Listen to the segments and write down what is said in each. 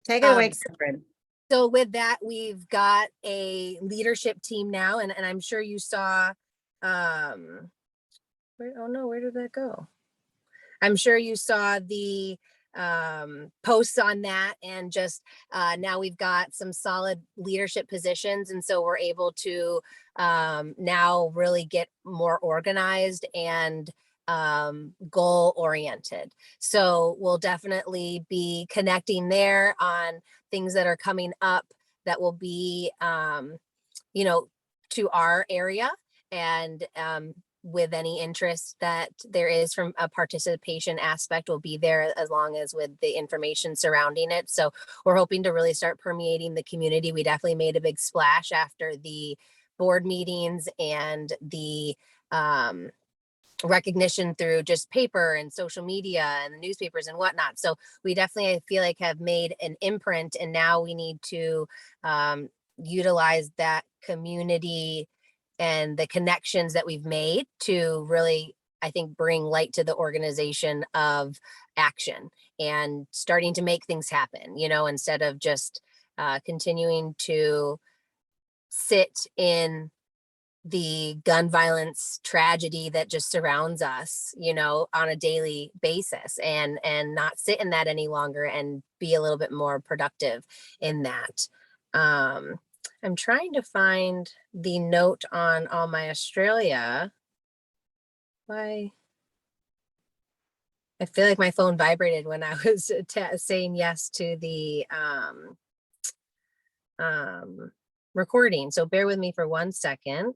Take it away, Catherine. So with that, we've got a leadership team now, and I'm sure you saw, where did that go? I'm sure you saw the posts on that, and just now we've got some solid leadership positions. And so we're able to now really get more organized and goal oriented. So we'll definitely be connecting there on things that are coming up that will be, to our area, and with any interest that there is from a participation aspect will be there, as long as with the information surrounding it. So we're hoping to really start permeating the community. We definitely made a big splash after the board meetings and the recognition through just paper and social media and the newspapers and whatnot. So we definitely, I feel like, have made an imprint, and now we need to utilize that community and the connections that we've made to really, I think, bring light to the organization of action and starting to make things happen, instead of just continuing to sit in the gun violence tragedy that just surrounds us, on a daily basis, and not sit in that any longer and be a little bit more productive in that. I'm trying to find the note on All My Australia. Why? I feel like my phone vibrated when I was saying yes to the recording. So bear with me for 1 second,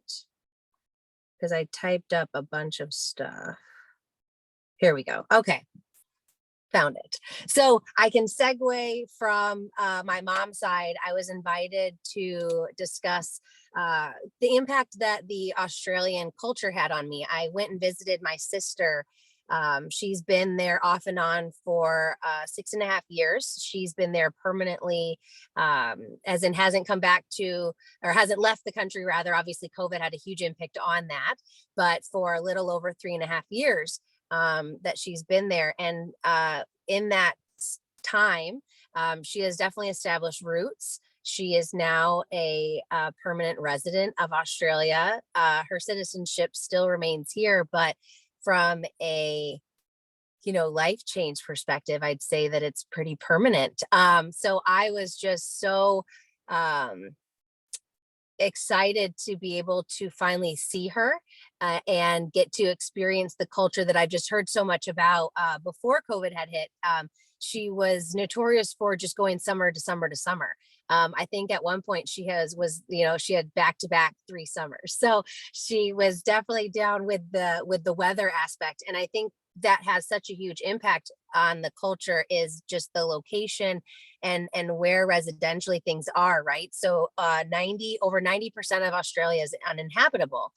because I typed up a bunch of stuff. Here we go. Okay. Found it. So I can segue from my mom's side. I was invited to discuss the impact that the Australian culture had on me. I went and visited my sister. She's been there off and on for 6.5 years. She's been there permanently, as in hasn't come back to, or hasn't left the country, rather. Obviously, COVID had a huge impact on that, but for a little over 3.5 years that she's been there. And in that time, she has definitely established roots. She is now a permanent resident of Australia. Her citizenship still remains here, but from a life change perspective, I'd say that it's pretty permanent. So I was just so excited to be able to finally see her and get to experience the culture that I've just heard so much about before COVID had hit. She was notorious for just going summer to summer to summer. I think at one point she had back-to-back 3 summers. So she was definitely down with the weather aspect. And I think that has such a huge impact on the culture, is just the location and where residentially things are, right? So over 90% of Australia is uninhabitable,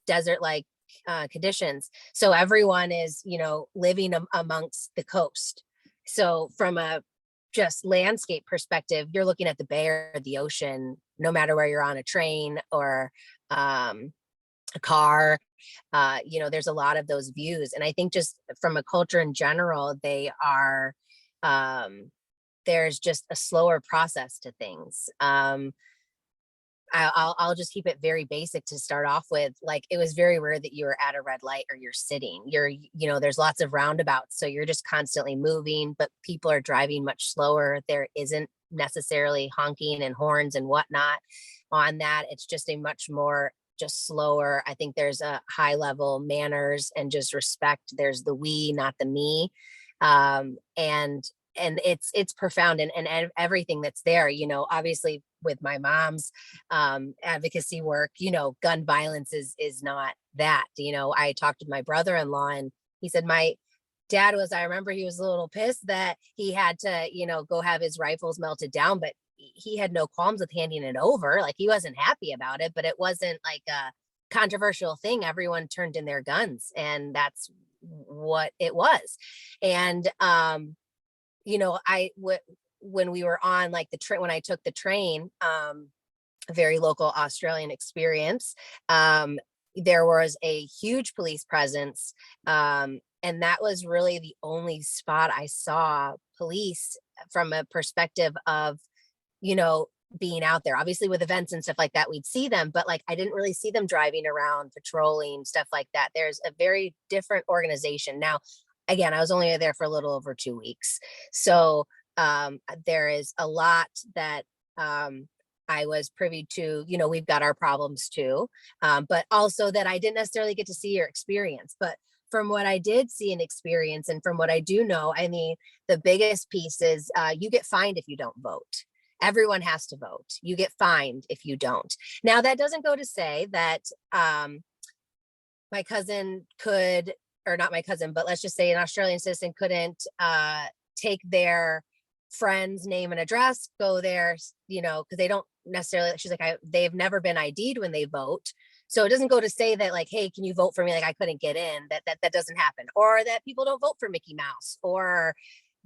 desert-like conditions. So everyone is, living amongst the coast. So from a just landscape perspective, you're looking at the bay or the ocean, no matter where you're on a train or a car. There's a lot of those views. And I think just from a culture in general, they are, there's just a slower process to things. I'll just keep it very basic to start off with. Like, it was very rare that you were at a red light or you're sitting. There's lots of roundabouts, so you're just constantly moving, but people are driving much slower. There isn't necessarily honking and horns and whatnot on that. It's just a much more just slower. I think there's a high level manners and just respect. There's the we, not the me. And it's profound, and everything that's there, obviously with my mom's advocacy work, gun violence is not that. I talked to my brother-in-law, and he said my dad I remember he was a little pissed that he had to, go have his rifles melted down, but he had no qualms with handing it over. Like, he wasn't happy about it, but it wasn't like a controversial thing. Everyone turned in their guns, and that's what it was. And when we were on like the train, when I took the train, a very local Australian experience, there was a huge police presence. And that was really the only spot I saw police from a perspective of, being out there. Obviously with events and stuff like that, we'd see them, but like I didn't really see them driving around, patrolling, stuff like that. There's a very different organization. Now, again, I was only there for a little over 2 weeks. So there is a lot that I was privy to, we've got our problems too, but also that I didn't necessarily get to see or experience. But from what I did see and experience, and from what I do know, I mean, the biggest piece is you get fined if you don't vote. Everyone has to vote. You get fined if you don't. Now, that doesn't go to say that my cousin could, or not my cousin, but let's just say an Australian citizen couldn't take their friend's name and address, go there, because they don't necessarily, she's like, they've never been ID'd when they vote. So it doesn't go to say that like, hey, can you vote for me? Like I couldn't get in, that doesn't happen. Or that people don't vote for Mickey Mouse or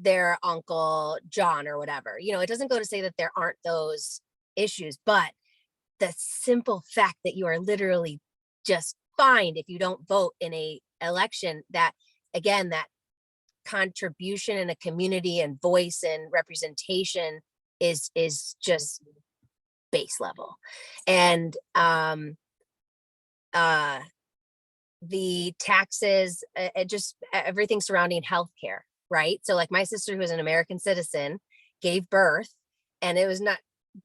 their Uncle John or whatever. It doesn't go to say that there aren't those issues, but the simple fact that you are literally just fined if you don't vote in a election, that again, that contribution in a community and voice and representation is just base level. And the taxes, just everything surrounding healthcare, right? So like my sister, who is an American citizen, gave birth, and it was not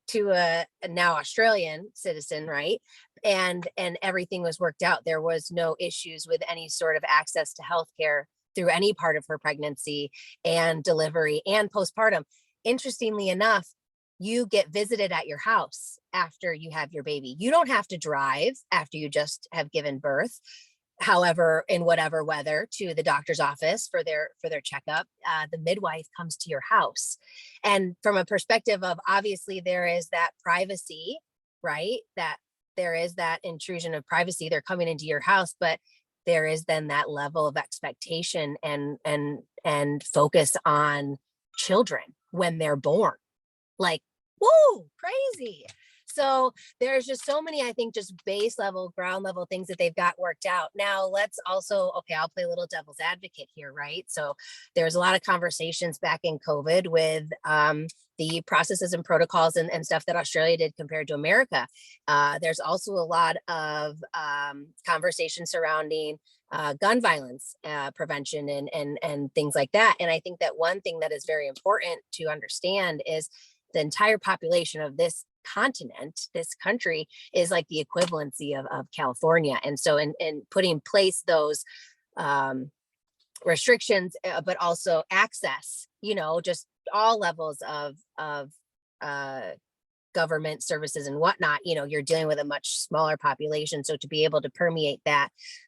to a now Australian citizen, right? And everything was worked out. There was no issues with any sort of access to healthcare through any part of her pregnancy and delivery and postpartum. Interestingly enough, you get visited at your house after you have your baby. You don't have to drive after you just have given birth. However, in whatever weather, to the doctor's office for their checkup, the midwife comes to your house. And from a perspective of, obviously there is that privacy, right? That there is that intrusion of privacy. They're coming into your house, but there is then that level of expectation and focus on children when they're born. Like, woo, crazy. So there's just so many, I think, just base level, ground level things that they've got worked out. Now let's also, okay, I'll play a little devil's advocate here, right? So there's a lot of conversations back in COVID with the processes and protocols and stuff that Australia did compared to America. There's also a lot of conversation surrounding gun violence prevention and things like that. And I think that one thing that is very important to understand is the entire population of this continent, this country, is like the equivalency of California. And so in putting in place those restrictions, but also access, just all levels of government services and whatnot, you're dealing with a much smaller population. So to be able to permeate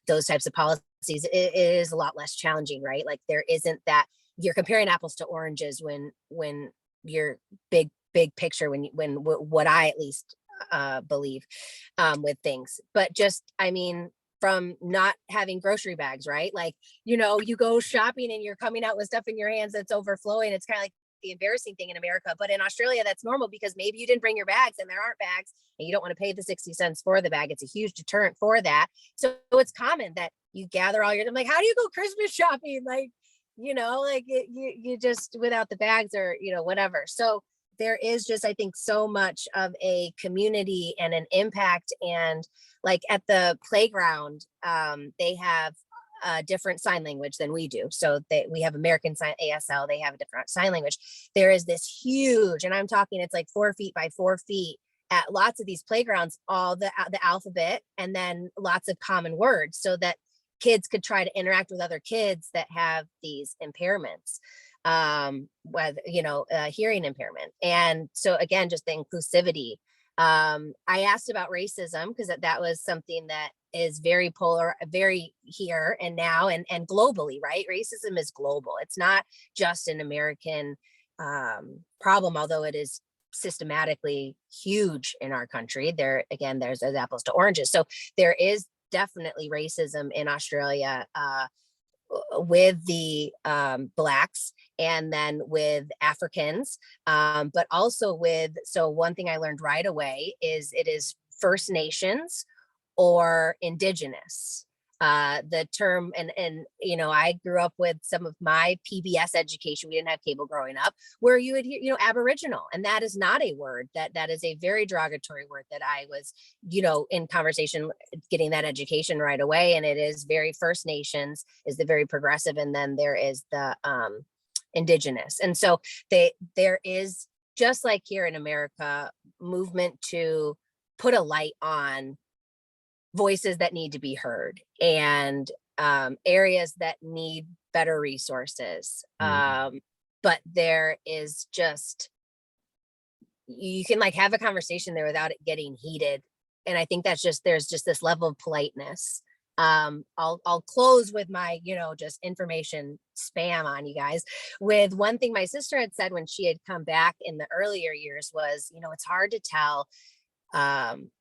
those types of policies, it is a lot less challenging, right? Like there isn't that, you're comparing apples to oranges when you're big picture, when what I at least believe with things. But just, I mean, from not having grocery bags, right? Like, you go shopping and you're coming out with stuff in your hands that's overflowing. It's kind of like the embarrassing thing in America, but in Australia, that's normal because maybe you didn't bring your bags and there aren't bags and you don't want to pay the 60 cents for the bag. It's a huge deterrent for that. So it's common that you gather all I'm like, how do you go Christmas shopping? Like, you just without the bags or, whatever. So there is just, I think, so much of a community and an impact. And like at the playground, they have a different sign language than we do. So we have American sign, ASL, they have a different sign language. There is this huge, and I'm talking, it's like 4 feet by 4 feet at lots of these playgrounds, all the alphabet, and then lots of common words so that kids could try to interact with other kids that have these impairments. With hearing impairment. And so again, just the inclusivity. I asked about racism because that was something that is very polar, very here and now and globally, right? Racism is global. It's not just an American problem, although it is systematically huge in our country. There's apples to oranges. So there is definitely racism in Australia with the Blacks and then with Africans, but also so one thing I learned right away is it is First Nations or Indigenous The term, and you know, I grew up with some of my PBS education. We didn't have cable growing up, where you would hear, you know, Aboriginal, and that is not a word, that is a very derogatory word that I was, you know, in conversation getting that education right away. And it is very First Nations is the very progressive, and then there is the Indigenous. And so there is, just like here in America, movement to put a light on voices that need to be heard, and areas that need better resources. But there is just, you can like have a conversation there without it getting heated. And I think that's just, there's just this level of politeness. I'll close with my, you know, just information spam on you guys with one thing my sister had said when she had come back in the earlier years was, you know, it's hard to tell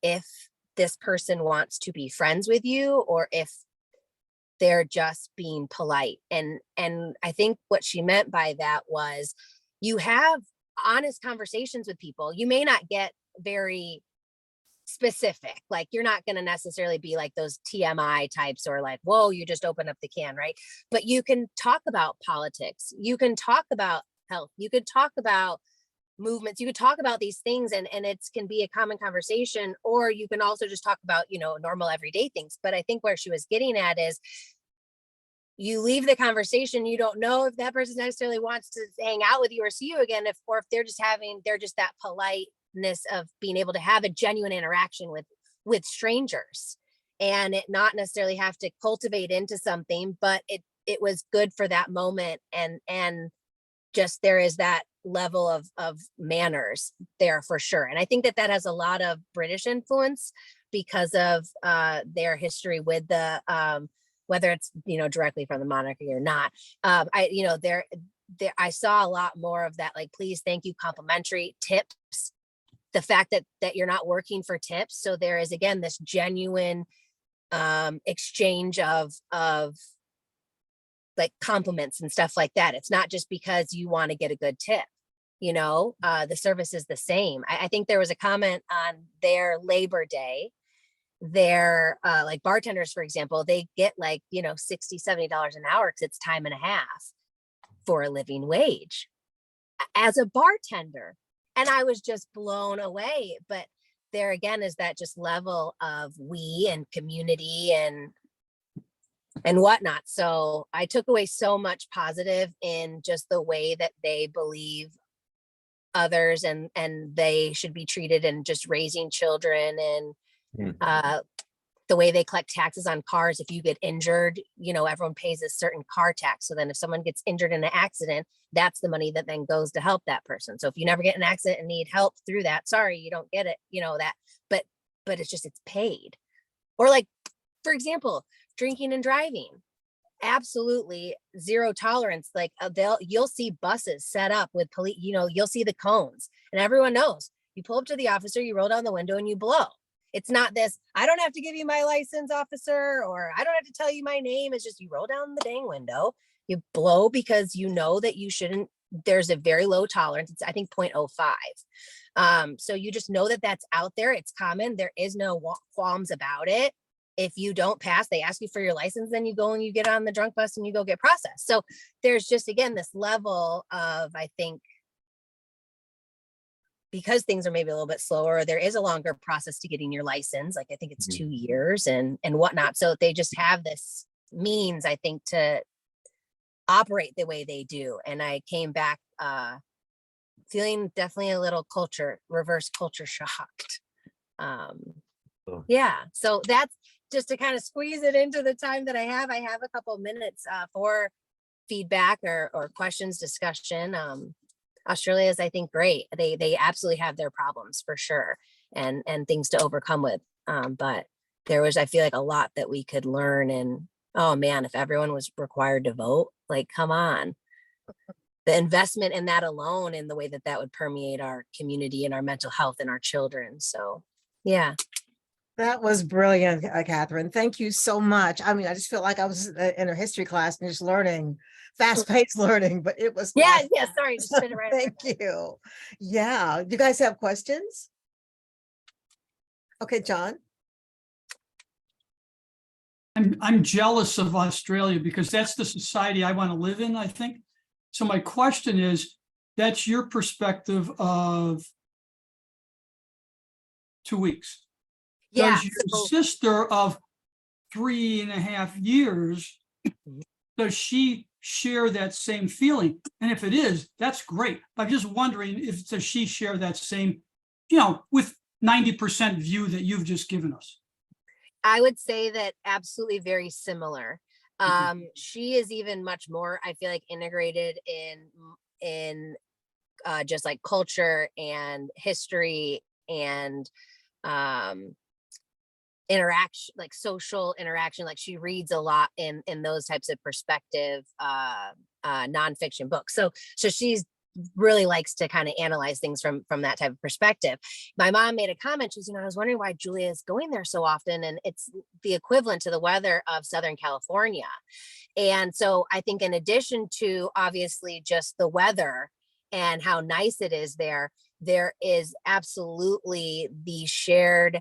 if this person wants to be friends with you or if they're just being polite. And I think what she meant by that was, you have honest conversations with people. You may not get very specific, like you're not going to necessarily be like those TMI types or like, whoa, you just open up the can, right? But you can talk about politics, you can talk about health, you could talk about movements, you could talk about these things, and it can be a common conversation, or you can also just talk about, you know, normal everyday things. But I think where she was getting at is, you leave the conversation, you don't know if that person necessarily wants to hang out with you or see you again, or if they're just that politeness of being able to have a genuine interaction with strangers, and it not necessarily have to cultivate into something, but it was good for that moment. And just, there is that level of manners there for sure. And I think that has a lot of British influence because of their history with the whether it's, you know, directly from the monarchy or not. I saw a lot more of that, like, please, thank you, complimentary tips, the fact that you're not working for tips. So there is, again, this genuine exchange of like compliments and stuff like that. It's not just because you want to get a good tip, you know. The service is the same. I think there was a comment on their Labor Day, their like bartenders, for example, they get like, you know, $60-$70 an hour because it's time and a half for a living wage as a bartender. And I was just blown away. But there again is that just level of we and community and whatnot. So I took away so much positive in just the way that they believe others and they should be treated, and just raising children, and the way they collect taxes on cars. If you get injured, you know, everyone pays a certain car tax. So then if someone gets injured in an accident, that's the money that then goes to help that person. So if you never get an accident and need help through that, sorry, you don't get it, you know, that, but it's paid. Or like, for example, drinking and driving, absolutely zero tolerance. Like you'll see buses set up with police, you know, you'll see the cones, and everyone knows, you pull up to the officer, you roll down the window and you blow. It's not this, I don't have to give you my license, officer, or I don't have to tell you my name. It's just, you roll down the dang window, you blow, because you know that you shouldn't, there's a very low tolerance. It's, I think, 0.05. So you just know that that's out there. It's common. There is no qualms about it. If you don't pass, they ask you for your license, then you go and you get on the drunk bus and you go get processed. So there's just, again, this level of, I think, because things are maybe a little bit slower, there is a longer process to getting your license. Like, I think it's 2 years and whatnot. So they just have this means, I think, to operate the way they do. And I came back feeling definitely a little reverse culture shocked. Yeah. So that's just to kind of squeeze it into the time that I have. I have a couple of minutes for feedback or questions, discussion. Australia is, I think, great. They absolutely have their problems for sure, and things to overcome with. But there was, I feel like, a lot that we could learn. And oh man, if everyone was required to vote, like, come on, the investment in that alone, and the way that would permeate our community and our mental health and our children. So yeah. That was brilliant, Catherine. Thank you so much. I mean, I just feel like I was in a history class and just learning, fast-paced learning, but it was yeah. Sorry, just spit it right. Thank you. Yeah. Do you guys have questions? Okay, John. I'm jealous of Australia because that's the society I want to live in, I think. So my question is, that's your perspective of 2 weeks. Yeah. Does your sister of 3.5 years, does she share that same feeling? And if it is, that's great. I'm just wondering if does she share that same, with 90% view that you've just given us? I would say that absolutely very similar. She is even much more, I feel like, integrated in just like culture and history and interaction, like social interaction. Like she reads a lot in those types of perspective nonfiction books. So she's really likes to kind of analyze things from that type of perspective. My mom made a comment. She's, I was wondering why Julia is going there so often, and it's the equivalent to the weather of Southern California. And so I think in addition to obviously just the weather and how nice it is there is absolutely the shared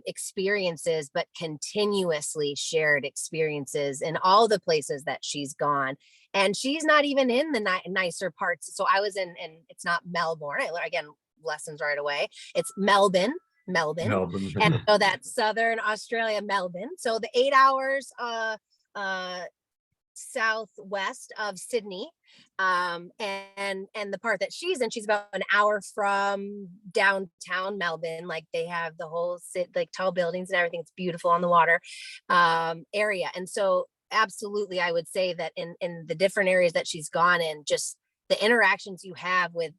experiences, but continuously shared experiences in all the places that she's gone. And she's not even in the nicer parts. So I was in, and it's not Melbourne. Again, lessons right away. It's Melbourne. And so that's Southern Australia, Melbourne. So the 8 hours southwest of Sydney. And the part that she's in, she's about an hour from downtown Melbourne. Like they have the whole like tall buildings and everything. It's beautiful on the water area. And so absolutely, I would say that in the different areas that she's gone in, just the interactions you have with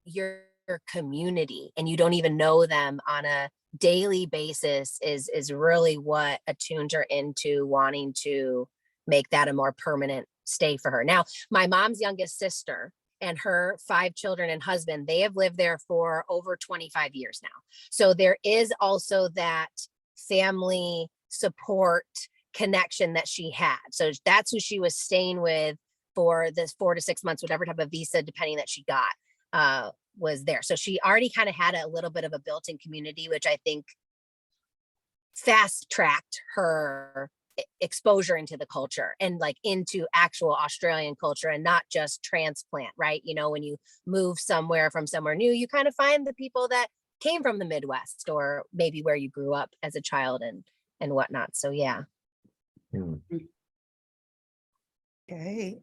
your community and you don't even know them on a daily basis is really what attunes her into wanting to make that a more permanent stay for her. Now, my mom's youngest sister and her 5 children and husband, they have lived there for over 25 years now. So there is also that family support connection that she had. So that's who she was staying with for this 4 to 6 months, whatever type of visa, depending that she got, was there. So she already kind of had a little bit of a built-in community, which I think fast-tracked her exposure into the culture and like into actual Australian culture and not just transplant, right? When you move somewhere from somewhere new, you kind of find the people that came from the Midwest or maybe where you grew up as a child and whatnot. So yeah. Okay.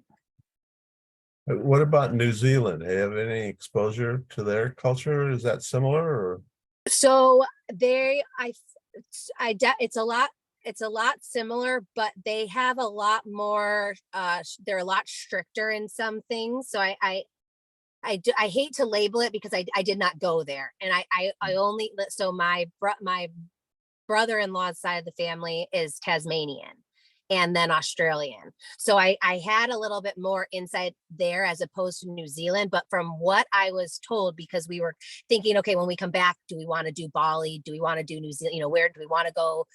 What about New Zealand? Have any exposure to their culture? Is that similar or? So it's a lot similar, but they have a lot more, they're a lot stricter in some things. So I hate to label it because I did not go there. And I only, so my brother-in-law's side of the family is Tasmanian and then Australian. So I had a little bit more insight there as opposed to New Zealand. But from what I was told, because we were thinking, okay, when we come back, do we want to do Bali? Do we want to do New Zealand? Where do we want to go?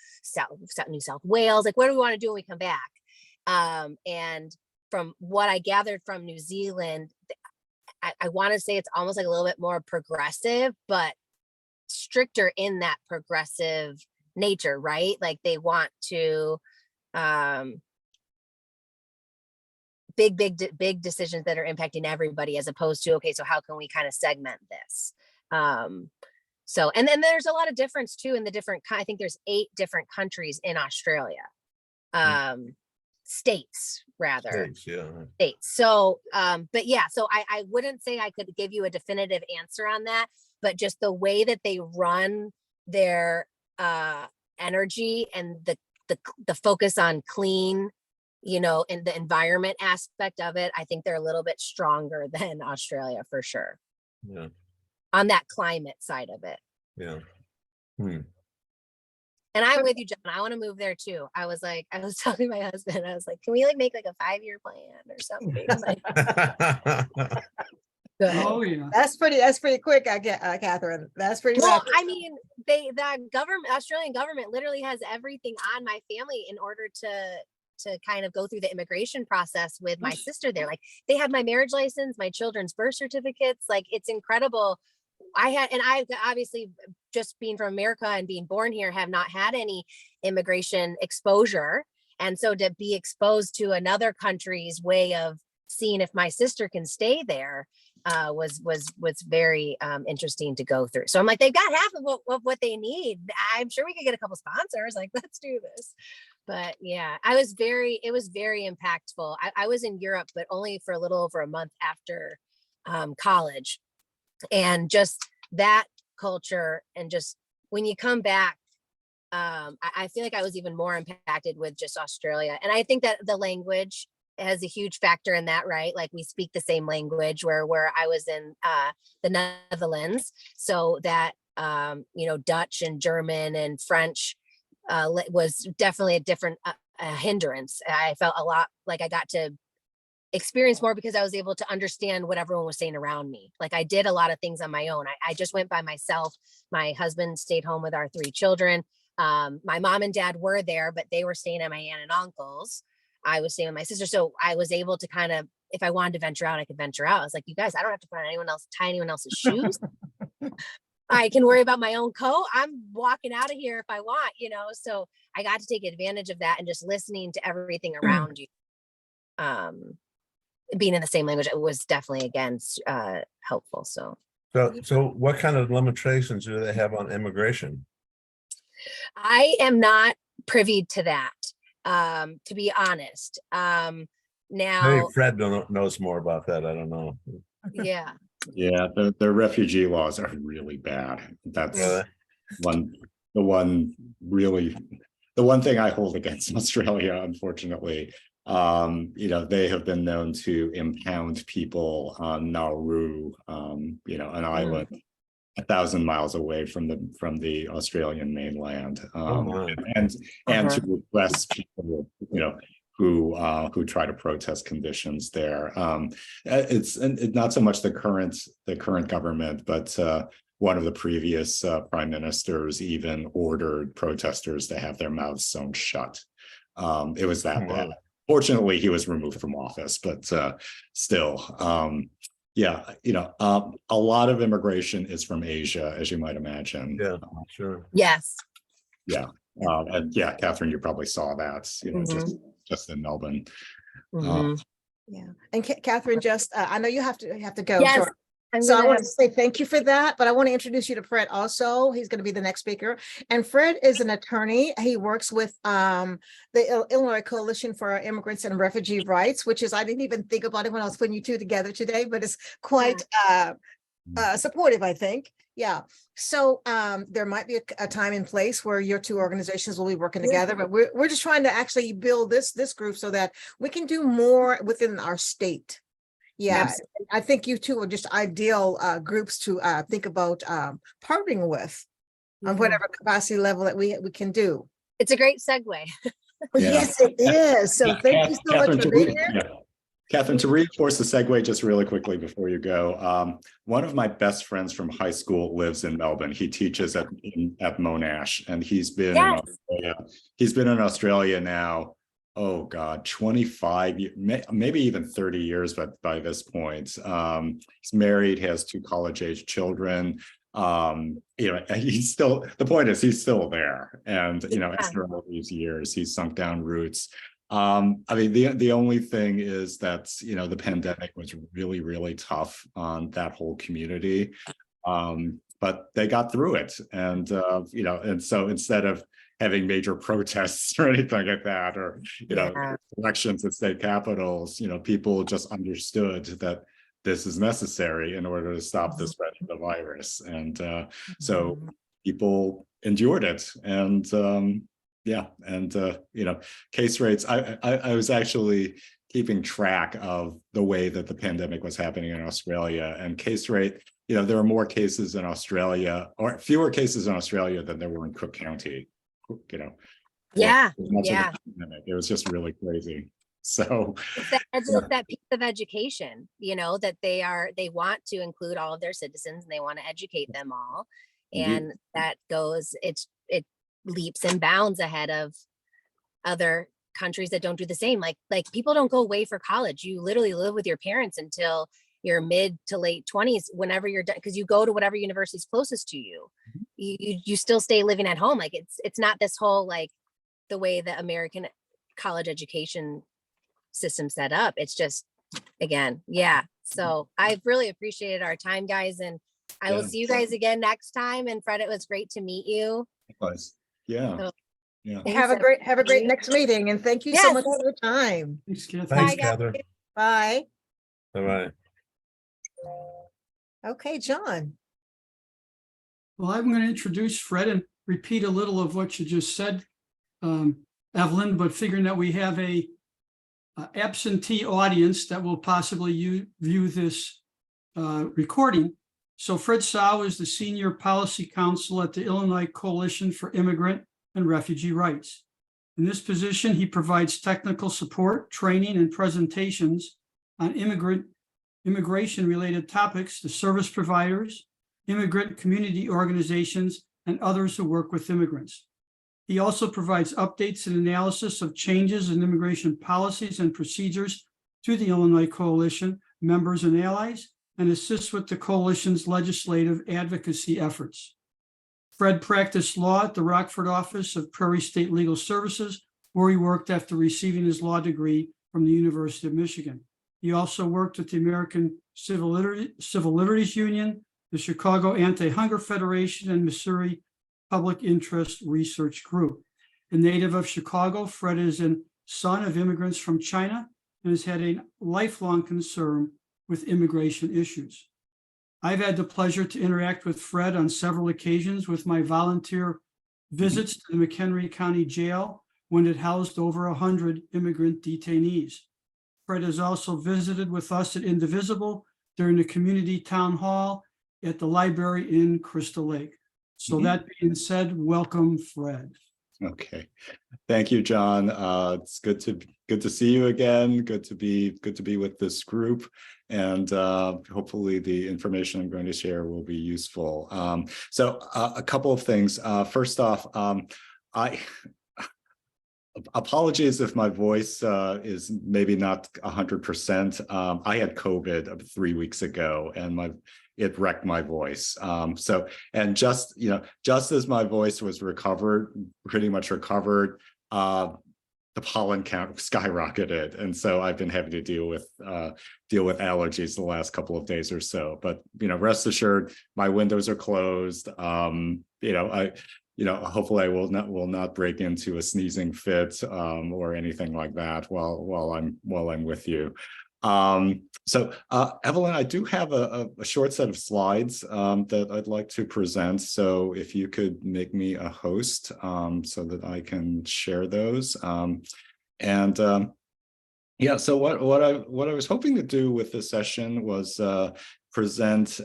New South Wales? Like, what do we want to do when we come back? And from what I gathered from New Zealand, I want to say it's almost like a little bit more progressive, but stricter in that progressive nature, right? Like they want to big decisions that are impacting everybody as opposed to, okay, so how can we kind of segment this? So, and then there's a lot of difference too in the different, I think there's 8 different countries in Australia, states rather. States. So, but yeah, so I wouldn't say I could give you a definitive answer on that, but just the way that they run their energy and the focus on clean, and the environment aspect of it, I think they're a little bit stronger than Australia for sure. Yeah. On that climate side of it. Yeah. And I'm with you, John. I want to move there too. I was telling my husband, I was like, can we make like a 5-year plan or something? Oh yeah. That's pretty quick, Catherine. That's pretty well, rapid. I mean, Australian government literally has everything on my family in order to kind of go through the immigration process with my sister there. Like they have my marriage license, my children's birth certificates. Like it's incredible I obviously, just being from America and being born here, have not had any immigration exposure. And so to be exposed to another country's way of seeing if my sister can stay there was very interesting to go through. So I'm like, they've got half of what they need. I'm sure we could get a couple sponsors. Like, let's do this. But yeah, it was very impactful. I was in Europe, but only for a little over a month after college. And just that culture, and just when you come back, I feel like I was even more impacted with just Australia. And I think that the language has a huge factor in that, right? Like, we speak the same language where I was in the Netherlands. So that, Dutch and German and French was definitely a different hindrance. I felt a lot like I got to experience more because I was able to understand what everyone was saying around me. Like, I did a lot of things on my own. I just went by myself. My husband stayed home with our 3 children. My mom and dad were there, but they were staying at my aunt and uncle's. I was staying with my sister. So I was able to kind of, if I wanted to venture out, I could venture out. I was like, you guys, I don't have to tie anyone else's shoes. I can worry about my own coat. I'm walking out of here if I want, so I got to take advantage of that, and just listening to everything around you. Being in the same language, it was definitely, again, helpful. So what kind of limitations do they have on immigration? I am not privy to that, to be honest. Now, Hey, Fred knows more about that. I don't know. Yeah. Yeah, the refugee laws are really bad. That's the one thing I hold against Australia, unfortunately. They have been known to impound people on Nauru, an island 1,000 miles away from the Australian mainland, and to arrest people, who try to protest conditions there. It's not so much the current government, but one of the previous prime ministers even ordered protesters to have their mouths sewn shut. It was that bad. Fortunately, he was removed from office, but still, a lot of immigration is from Asia, as you might imagine. Yeah, sure. Yes. Yeah. And yeah, Catherine, you probably saw that, just in Melbourne. Yeah. And Catherine, just I know you have to go. Yes. So I want to say thank you for that, but I want to introduce you to Fred also. He's going to be the next speaker. And Fred is an attorney. He works with the Illinois Coalition for Immigrants and Refugee Rights, which is, I didn't even think about it when I was putting you two together today, but it's quite supportive, I think. Yeah. So there might be a time and place where your two organizations will be working together, but we're just trying to actually build this group so that we can do more within our state. Yeah, absolutely. I think you two are just ideal groups to think about partnering with on whatever capacity level that we can do. It's a great segue. Yes, it is. So thank you so much for being here. Catherine, to reinforce the segue just really quickly before you go, one of my best friends from high school lives in Melbourne. He teaches at Monash, and he's been in Australia. He's been in Australia now, oh God, 25, maybe even 30 years, but by this point, he's married, has 2 college-age children. He's still, the point is he's still there. And, after all these years, he's sunk down roots. The only thing is that, the pandemic was really, really tough on that whole community. But they got through it. And, and so instead of having major protests or anything like that, or, elections at state capitals, people just understood that this is necessary in order to stop the spread of the virus. And so people endured it. And case rates, I was actually keeping track of the way that the pandemic was happening in Australia, and case rate, there are more cases in Australia, or fewer cases in Australia than there were in Cook County. It was just really crazy. So it's that piece of education, that they want to include all of their citizens, and they want to educate them all, and that goes, it leaps and bounds ahead of other countries that don't do the same. Like people don't go away for college. You literally live with your parents until your mid to late 20s, whenever you're done, because you go to whatever university is closest to you. You still stay living at home. Like it's not this whole like the way the American college education system set up. It's just, again, yeah. So I've really appreciated our time, guys, and I will see you guys again next time. And Fred, it was great to meet you. Likewise. Yeah. So, Yeah. Have a great next meeting, and thank you so Yes. much for your time. Thanks, Kathy. Thanks, guys. Catherine. Bye. Bye-bye. Okay, John. Well, I'm going to introduce Fred and repeat a little of what you just said, Evelyn, but figuring that we have a absentee audience that will possibly view this recording. So Fred Tsao is the Senior Policy Counsel at the Illinois Coalition for Immigrant and Refugee Rights. In this position, he provides technical support, training, and presentations on immigration-related topics to service providers, immigrant community organizations, and others who work with immigrants. He also provides updates and analysis of changes in immigration policies and procedures to the Illinois Coalition, members and allies, and assists with the coalition's legislative advocacy efforts. Fred practiced law at the Rockford office of Prairie State Legal Services, where he worked after receiving his law degree from the University of Michigan. He also worked with the American Civil Liberties Union, the Chicago Anti-Hunger Federation, and Missouri Public Interest Research Group. A native of Chicago, Fred is a son of immigrants from China and has had a lifelong concern with immigration issues. I've had the pleasure to interact with Fred on several occasions with my volunteer visits to the McHenry County Jail when it housed over 100 immigrant detainees. Fred has also visited with us at Indivisible during the community town hall at the library in Crystal Lake. So that being said, welcome, Fred. Okay. Thank you, John. It's good to see you again. Good to be with this group. And hopefully the information I'm going to share will be useful. So a couple of things. First off, apologies if my voice is maybe not 100%. I had COVID 3 weeks ago, and it wrecked my voice. And just as my voice was pretty much recovered, the pollen count skyrocketed, and so I've been having to deal with allergies the last couple of days or so. But rest assured, my windows are closed. Hopefully I will not break into a sneezing fit or anything like that while I'm with you. So Evelyn, I do have a short set of slides that I'd like to present. So if you could make me a host so that I can share those. Yeah, so what I was hoping to do with this session was present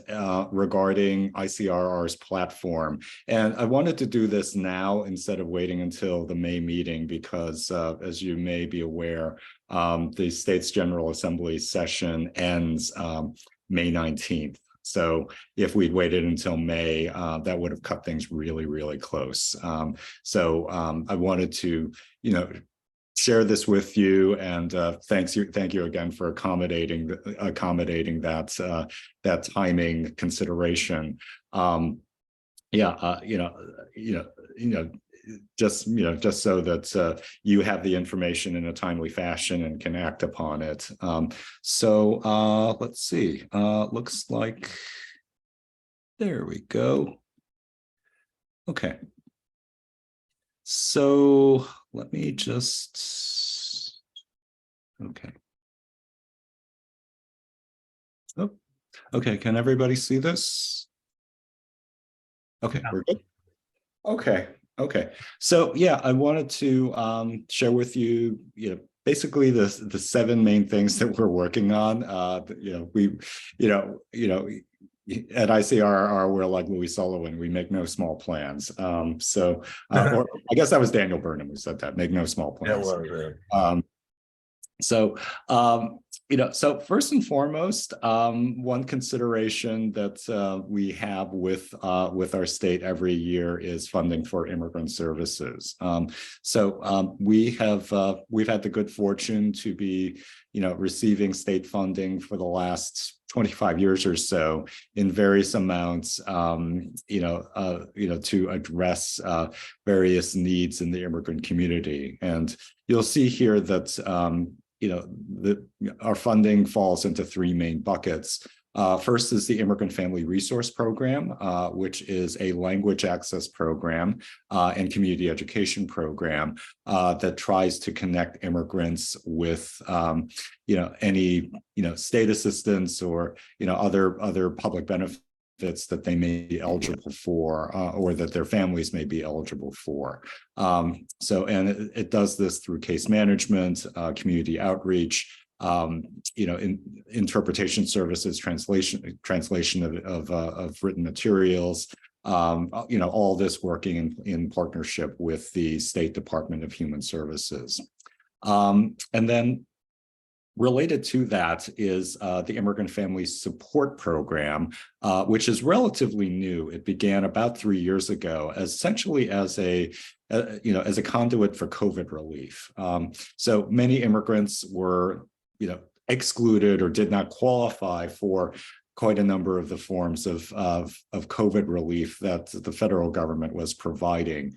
regarding ICIRR's platform. And I wanted to do this now instead of waiting until the May meeting because, as you may be aware, the state's General Assembly session ends May 19th. So if we'd waited until May, that would have cut things really, really close. So I wanted to, share this with you, and thank you again for accommodating that timing consideration. Just so that you have the information in a timely fashion and can act upon it. So let's see. Looks like there we go. Okay. So let me just, okay. Oh, okay, can everybody see this? Okay, we're good. Okay. So yeah, I wanted to share with you, basically the 7 main things that we're working on. At ICIRR, we're like Louis Sullivan, we make no small plans. Or I guess that was Daniel Burnham who said that, make no small plans. So first and foremost, one consideration that we have with our state every year is funding for immigrant services. We've had the good fortune to be, receiving state funding for the last 25 years or so in various amounts, to address various needs in the immigrant community. And you'll see here that, our funding falls into three main buckets. First is the Immigrant Family Resource Program, which is a language access program and community education program that tries to connect immigrants with, any, state assistance or, other public benefits that they may be eligible for or that their families may be eligible for. And it does this through case management, community outreach, interpretation services, translation of written materials, all this working in partnership with the State Department of Human Services. And then related to that is the Immigrant Family Support Program, which is relatively new. It began about 3 years ago, essentially as a conduit for COVID relief. So many immigrants were excluded or did not qualify for quite a number of the forms of COVID relief that the federal government was providing.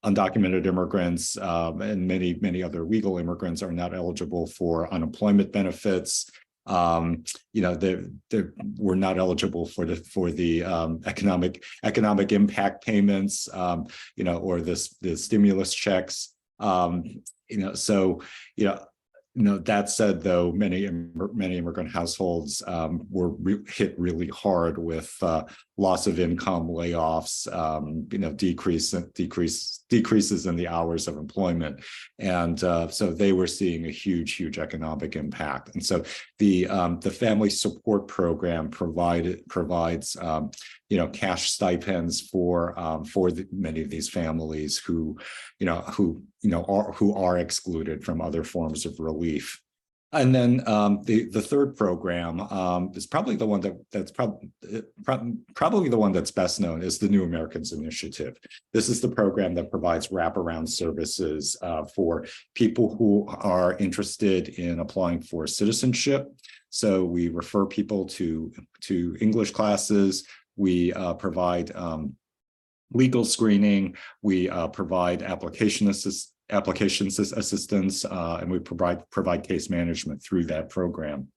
Undocumented immigrants and many other legal immigrants are not eligible for unemployment benefits. They were not eligible for the economic impact payments, or the stimulus checks. That said, though, many immigrant households were hit really hard with loss of income, layoffs, decreases in the hours of employment, and so they were seeing a huge economic impact. And so the Family Support Program provides cash stipends for many of these families who are excluded from other forms of relief. And then the third program is probably the one that's probably the one that's best known, is the New Americans Initiative. This is the program that provides wraparound services for people who are interested in applying for citizenship. So we refer people to English classes. We provide legal screening. We provide applications assistance, and we provide case management through that program.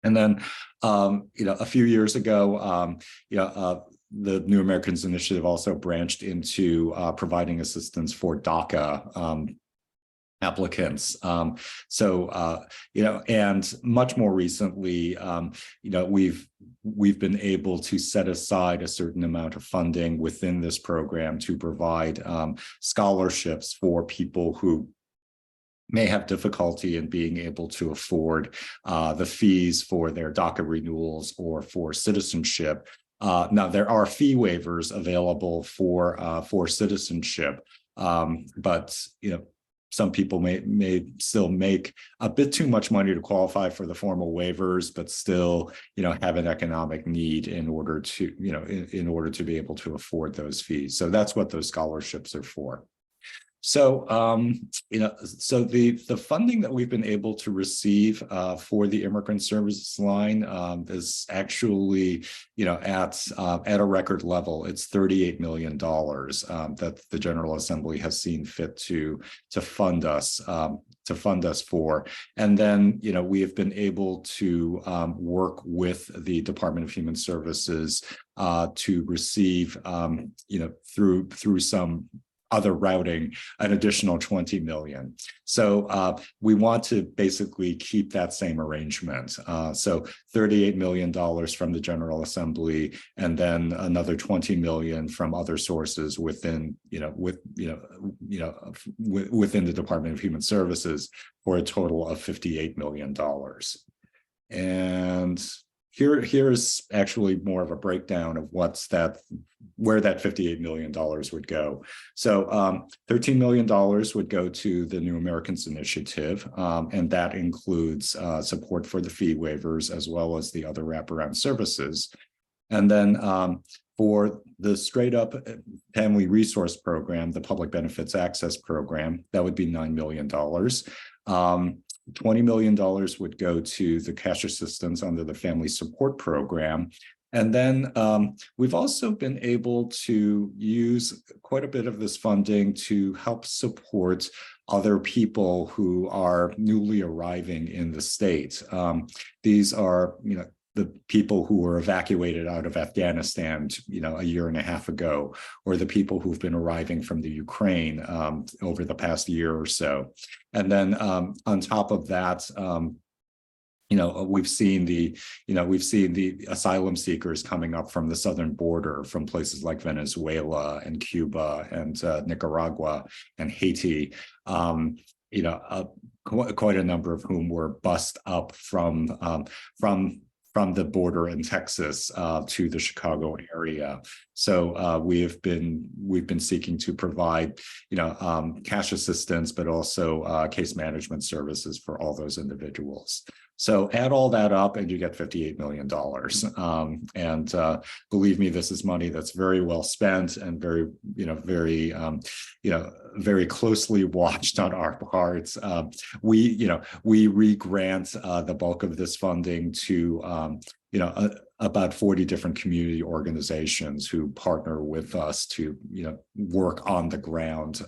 And then, a few years ago, the New Americans Initiative also branched into providing assistance for DACA applicants. And much more recently, we've been able to set aside a certain amount of funding within this program to provide scholarships for people who may have difficulty in being able to afford the fees for their DACA renewals or for citizenship. Now, there are fee waivers available for citizenship, but some people may still make a bit too much money to qualify for the formal waivers, but still, have an economic need in order to, in order to be able to afford those fees. So that's what those scholarships are for. So, so the funding that we've been able to receive for the immigrant services line is actually, at a record level. It's $38 million that the General Assembly has seen fit to fund us for. And then, we have been able to work with the Department of Human Services to receive, through some other routing, an additional 20 million. So we want to basically keep that same arrangement. So $38 million from the General Assembly, and then another 20 million from other sources within, within the Department of Human Services, for a total of $58 million. And here's actually more of a breakdown of where that $58 million would go. So $13 million would go to the New Americans Initiative, and that includes support for the fee waivers as well as the other wraparound services. And then for the straight up Family Resource Program, the Public Benefits Access Program, that would be $9 million. $20 million would go to the cash assistance under the Family Support Program. And then we've also been able to use quite a bit of this funding to help support other people who are newly arriving in the state. These are, the people who were evacuated out of Afghanistan, a year and a half ago, or the people who've been arriving from the Ukraine over the past year or so. And then on top of that, we've seen the asylum seekers coming up from the southern border from places like Venezuela and Cuba and Nicaragua and Haiti. Quite a number of whom were bussed up from the border in Texas to the Chicago area. So we've been seeking to provide cash assistance, but also case management services for all those individuals. So add all that up and you get $58 million. And believe me, this is money that's very well spent and very closely watched on our parts. We re-grant the bulk of this funding to about 40 different community organizations who partner with us to work on the ground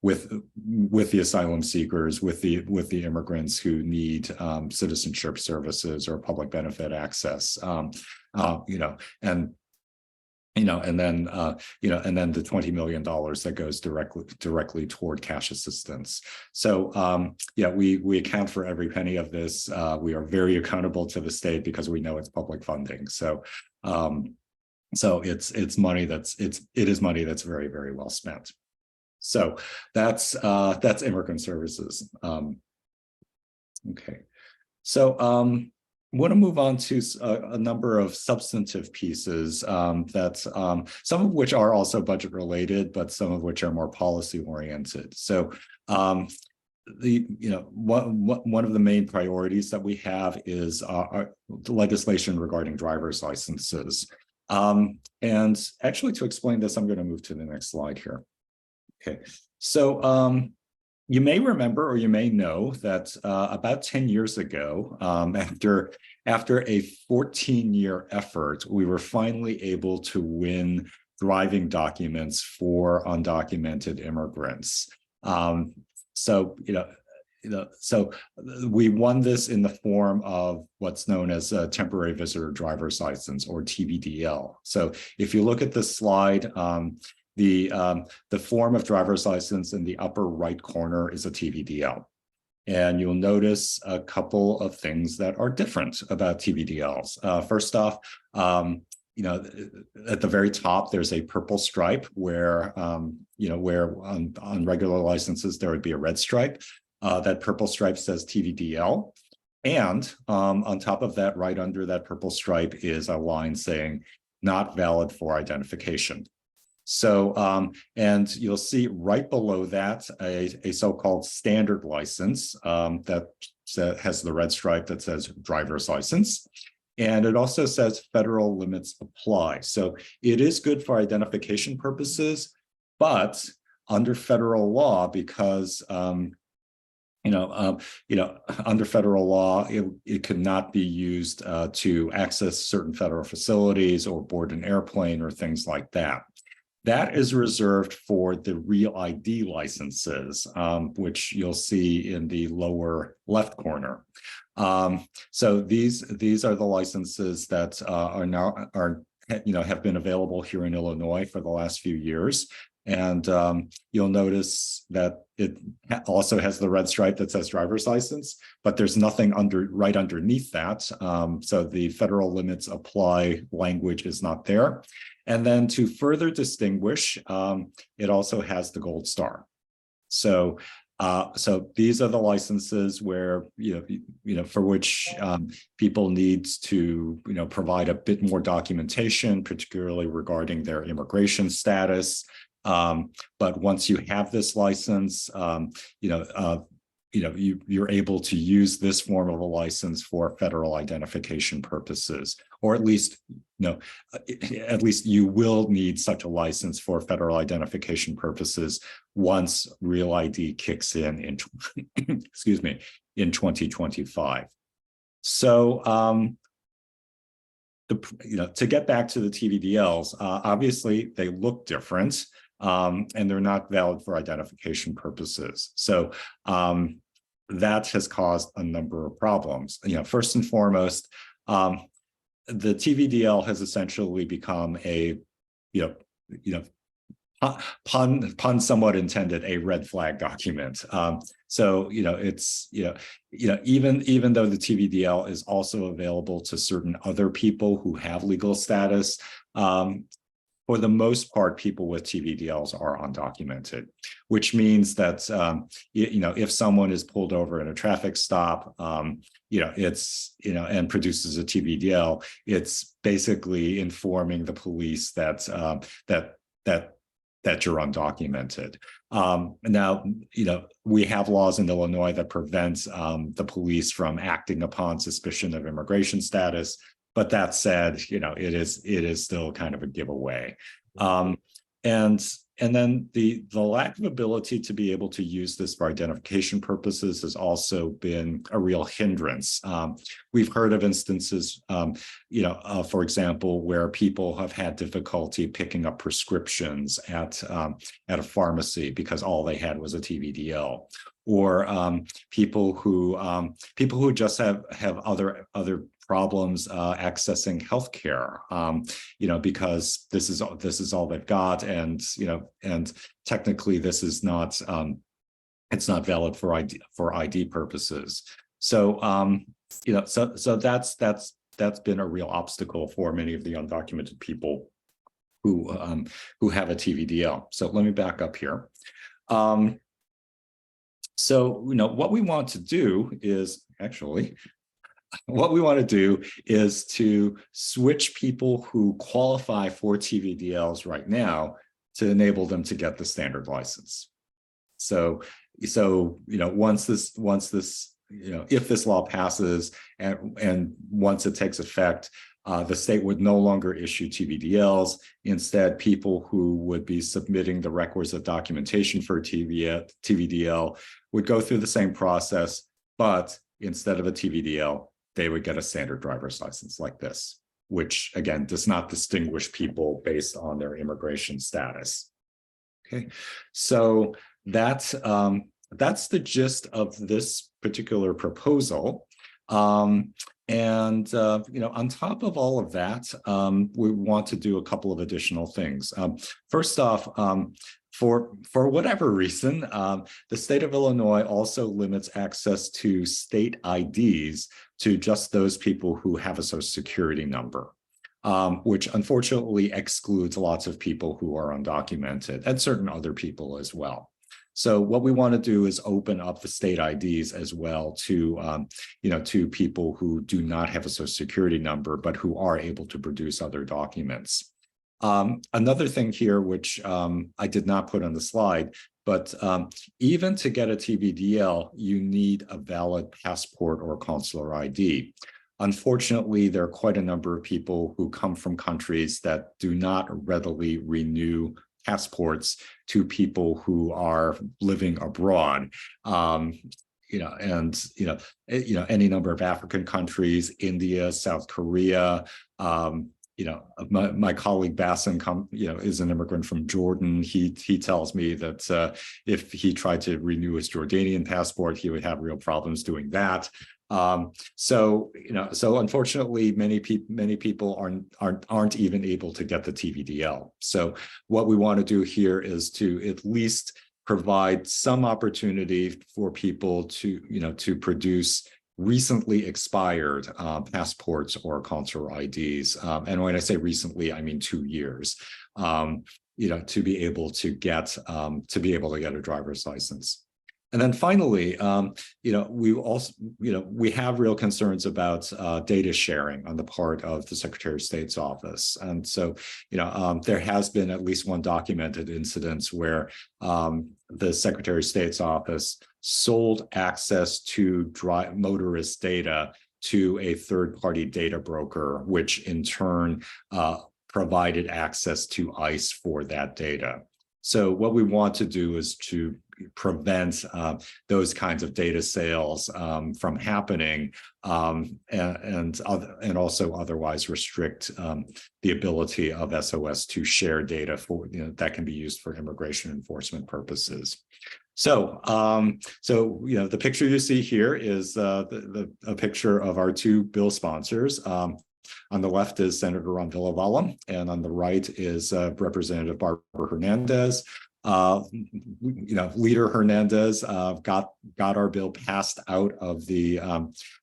with the asylum seekers, with the immigrants who need citizenship services or public benefit access, and then the $20 million that goes directly toward cash assistance. So we account for every penny of this. We are very accountable to the state because we know it's public funding. So it's money it is money that's very, very well spent. So that's immigrant services. Okay, so I want to move on to a number of substantive pieces that some of which are also budget related, but some of which are more policy oriented. So one of the main priorities that we have is our legislation regarding driver's licenses. And actually, to explain this, I'm going to move to the next slide here. Okay, so you may remember or you may know that about 10 years ago, after a 14-year effort, we were finally able to win driving documents for undocumented immigrants. So we won this in the form of what's known as a temporary visitor driver's license, or TVDL. So if you look at this slide, the form of driver's license in the upper right corner is a TVDL. And you'll notice a couple of things that are different about TVDLs. First off, at the very top, there's a purple stripe where on regular licenses, there would be a red stripe. That purple stripe says TVDL. And on top of that, right under that purple stripe is a line saying not valid for identification. So, and you'll see right below that a so-called standard license that has the red stripe that says driver's license. And it also says federal limits apply. So it is good for identification purposes, but under federal law, because under federal law, it could not be used to access certain federal facilities or board an airplane or things like that. That is reserved for the Real ID licenses, which you'll see in the lower left corner. So these are the licenses that have been available here in Illinois for the last few years. And you'll notice that it also has the red stripe that says driver's license, but there's nothing right underneath that. So the federal limits apply language is not there. And then to further distinguish, it also has the gold star. So these are the licenses where for which people need to provide a bit more documentation, particularly regarding their immigration status. But once you have this license, you're able to use this form of a license for federal identification purposes, or at least you will need such a license for federal identification purposes once Real ID kicks in excuse me, in 2025. So to get back to the TVDLs, obviously they look different. And they're not valid for identification purposes. So that has caused a number of problems. First and foremost, the TVDL has essentially become a, pun somewhat intended, a red flag document. So it's even though the TVDL is also available to certain other people who have legal status, for the most part, people with TVDLs are undocumented, which means that, if someone is pulled over in a traffic stop, and produces a TVDL, it's basically informing the police that you're undocumented. Now, we have laws in Illinois that prevent the police from acting upon suspicion of immigration status. But that said, it is still kind of a giveaway. And then the lack of ability to be able to use this for identification purposes has also been a real hindrance. We've heard of instances, for example, where people have had difficulty picking up prescriptions at a pharmacy because all they had was a TVDL, or people who just have other problems accessing healthcare, because this is all they've got, and technically this is not it's not valid for ID purposes. So so that's been a real obstacle for many of the undocumented people who have a TVDL. So let me back up here. So what we want to do is to switch people who qualify for TVDLs right now to enable them to get the standard license. So once this if this law passes and once it takes effect, the state would no longer issue TVDLs. Instead, people who would be submitting the requisite documentation for TVDL would go through the same process, but instead of a TVDL, they would get a standard driver's license like this, which again does not distinguish people based on their immigration status. Okay, so that's the gist of this particular proposal. On top of all of that, we want to do a couple of additional things. First off, for whatever reason, the state of Illinois also limits access to state IDs to just those people who have a Social Security number, which unfortunately excludes lots of people who are undocumented and certain other people as well. So what we want to do is open up the state IDs as well to, to people who do not have a Social Security number, but who are able to produce other documents. Another thing here, which I did not put on the slide, but even to get a TVDL, you need a valid passport or consular ID. Unfortunately, there are quite a number of people who come from countries that do not readily renew passports to people who are living abroad. Any number of African countries, India, South Korea. My colleague Bassan, is an immigrant from Jordan. He tells me that if he tried to renew his Jordanian passport, he would have real problems doing that. So unfortunately, many people aren't even able to get the TVDL. So what we want to do here is to at least provide some opportunity for people to produce recently expired passports or consular IDs. And when I say recently, I mean 2 years, to be able to get a driver's license. And then finally, we also, we have real concerns about data sharing on the part of the Secretary of State's office. And so, there has been at least one documented incident where the Secretary of State's office sold access to motorist data to a third-party data broker, which in turn provided access to ICE for that data. So what we want to do is to prevent those kinds of data sales from happening, and also otherwise restrict the ability of SOS to share data for that can be used for immigration enforcement purposes. So, the picture you see here is a picture of our two bill sponsors. On the left is Senator Ron Villavala, and on the right is Representative Barbara Hernandez. Leader Hernandez got our bill passed out of the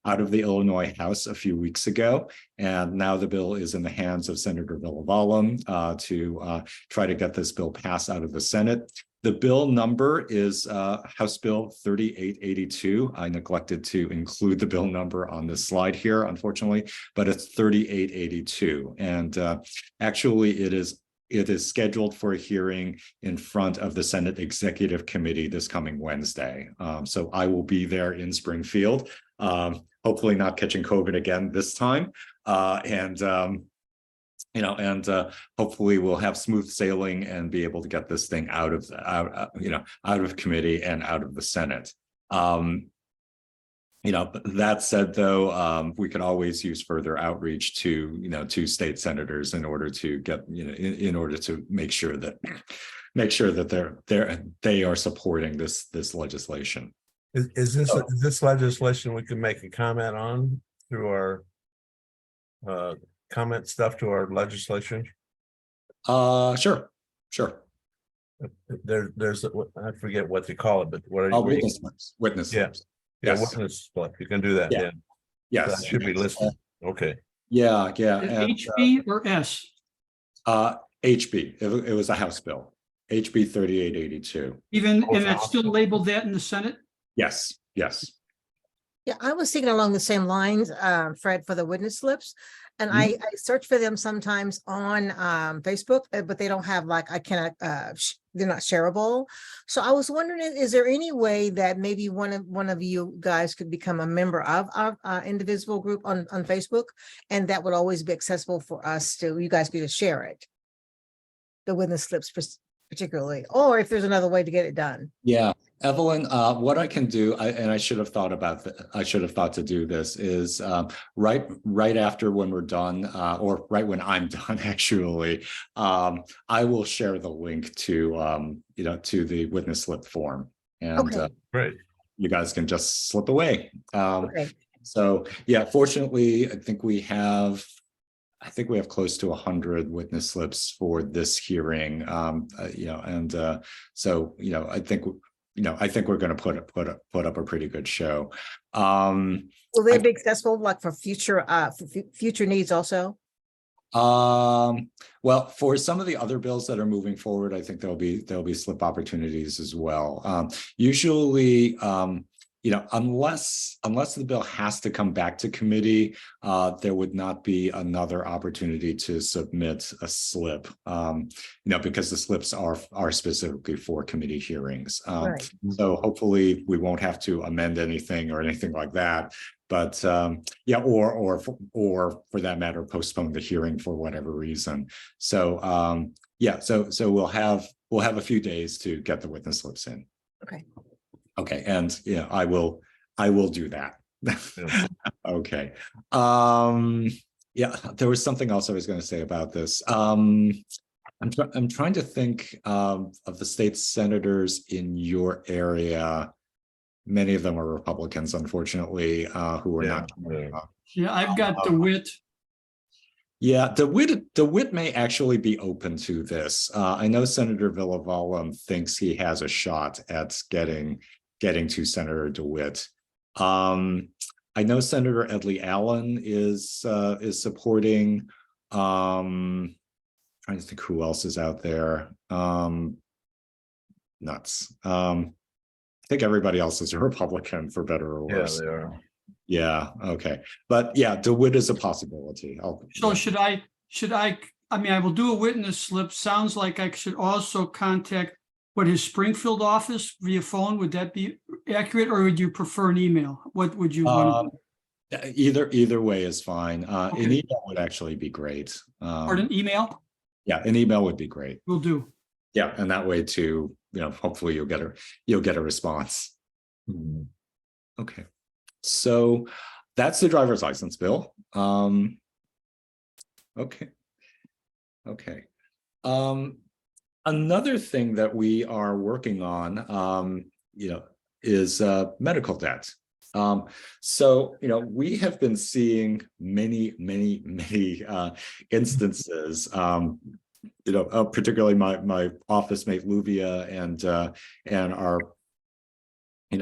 Illinois House a few weeks ago, and now the bill is in the hands of Senator Villavala to try to get this bill passed out of the Senate. The bill number is House Bill 3882. I neglected to include the bill number on this slide here, unfortunately, but it's 3882. And actually, it is scheduled for a hearing in front of the Senate Executive Committee this coming Wednesday. So I will be there in Springfield, hopefully not catching COVID again this time. Hopefully we'll have smooth sailing and be able to get this thing out of committee and out of the Senate. That said, though, we can always use further outreach to state senators in order to get, in order to make sure that they are supporting this legislation. Is this legislation we can make a comment on through our comment stuff to our legislation? Sure. There's I forget what they call it, but what are you? Witness slips. Witness slips. Yeah, witness slip. You can do that. Yeah. Yeah. Yes. That should be listed. Okay. Yeah. HB or S? HB. It was a House bill. HB 3882. And that's still labeled that in the Senate? Yes. Yeah, I was thinking along the same lines, Fred, for the witness slips. And I search for them sometimes on Facebook, but they don't have I cannot, they're not shareable. So I was wondering, is there any way that maybe one of you guys could become a member of our Indivisible group on Facebook, and that would always be accessible for us you guys to share it, the witness slips particularly, or if there's another way to get it done. Yeah. Evelyn, what I can do, and I should have thought about I should have thought to do this, is right after when we're done, or right when I'm done, actually, I will share the link to to the witness slip form, and Great. You guys can just slip away. Okay. So yeah, fortunately, I think we have close to 100 witness slips for this hearing. I think we're going to put up a pretty good show. Will they be accessible for future needs also? Well, for some of the other bills that are moving forward, I think there'll be slip opportunities as well. Usually, unless the bill has to come back to committee, there would not be another opportunity to submit a slip, because the slips are specifically for committee hearings. Right. So hopefully we won't have to amend anything or anything like that. But or for that matter, postpone the hearing for whatever reason. So so we'll have a few days to get the witness slips in. Okay, and I will do that. Okay. There was something else I was going to say about this. I'm trying to think of the state senators in your area. Many of them are Republicans, unfortunately, who are not. Yeah, I've got DeWitt. Yeah, DeWitt may actually be open to this. I know Senator Villavala thinks he has a shot at getting to Senator DeWitt. I know Senator Edley Allen is supporting. Trying to think who else is out there. Nuts. think everybody else is a Republican, for better or Yeah, worse. they are. Yeah, okay. But yeah, DeWitt is a possibility. So Yeah. I mean, I will do a witness slip. Sounds like I should also contact his Springfield office via phone. Would that be accurate, or would you prefer an email? What would you want to do? Either way is fine. An Okay. email would actually be great. Or an email? Yeah, an email would be great. Will do. Yeah, and that way too, hopefully you'll get a response. Mhm. Okay. So that's the driver's license bill. Okay. Okay. Another thing that we are working on, is medical debt. So, we have been seeing many instances, particularly my office mate Luvia and our and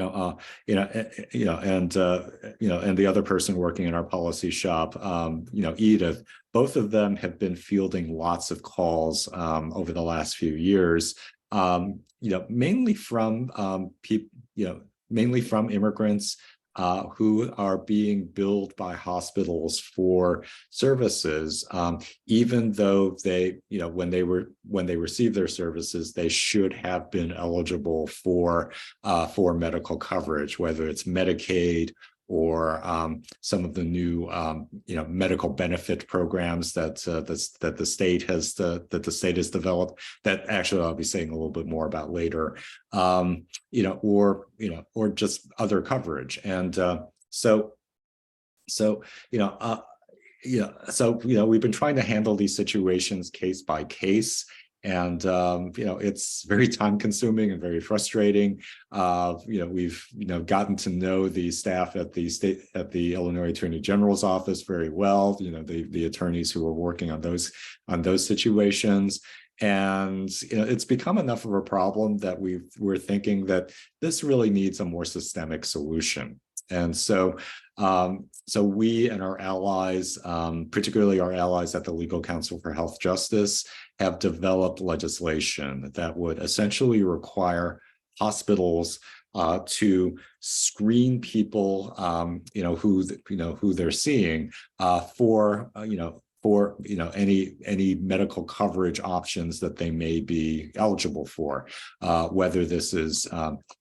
the other person working in our policy shop, Edith, both of them have been fielding lots of calls over the last few years, mainly from mainly from immigrants who are being billed by hospitals for services, even though they, when they received their services, they should have been eligible for medical coverage, whether it's Medicaid or some of the new medical benefit programs that the state has developed, that actually I'll be saying a little bit more about later, or just other coverage. And so we've been trying to handle these situations case by case. And, it's very time consuming and very frustrating. We've, gotten to know the staff at the Illinois Attorney General's office very well, the attorneys who are working on those situations. And, it's become enough of a problem that we're thinking that this really needs a more systemic solution. And so, we and our allies, particularly our allies at the Legal Counsel for Health Justice, have developed legislation that would essentially require hospitals to screen people, who they're seeing for any medical coverage options that they may be eligible for, whether this is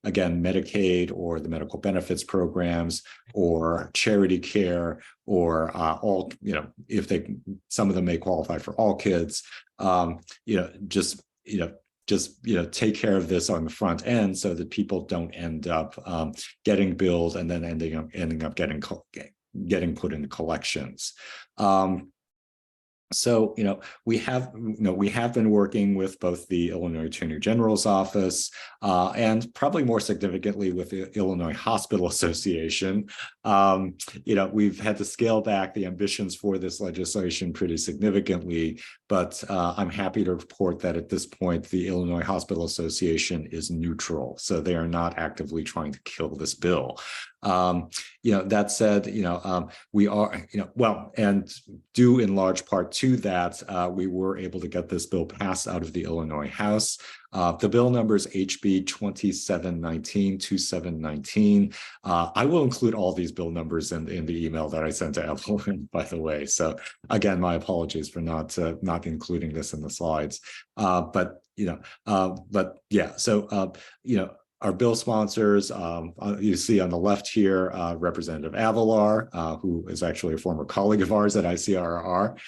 again Medicaid or the medical benefits programs or charity care or all, if some of them may qualify for all kids, just take care of this on the front end so that people don't end up getting billed and then ending up getting put into collections. So, we have been working with both the Illinois Attorney General's office and probably more significantly with the Illinois Hospital Association. We've had to scale back the ambitions for this legislation pretty significantly, but I'm happy to report that at this point, the Illinois Hospital Association is neutral. So they are not actively trying to kill this bill. That said, we are, and due in large part to that, we were able to get this bill passed out of the Illinois House. The bill number is HB 2719. I will include all these bill numbers in the email that I sent to Evelyn, by the way. So again, my apologies for not including this in the slides. But yeah, so our bill sponsors, you see on the left here, Representative Avalar, who is actually a former colleague of ours at ICIRR.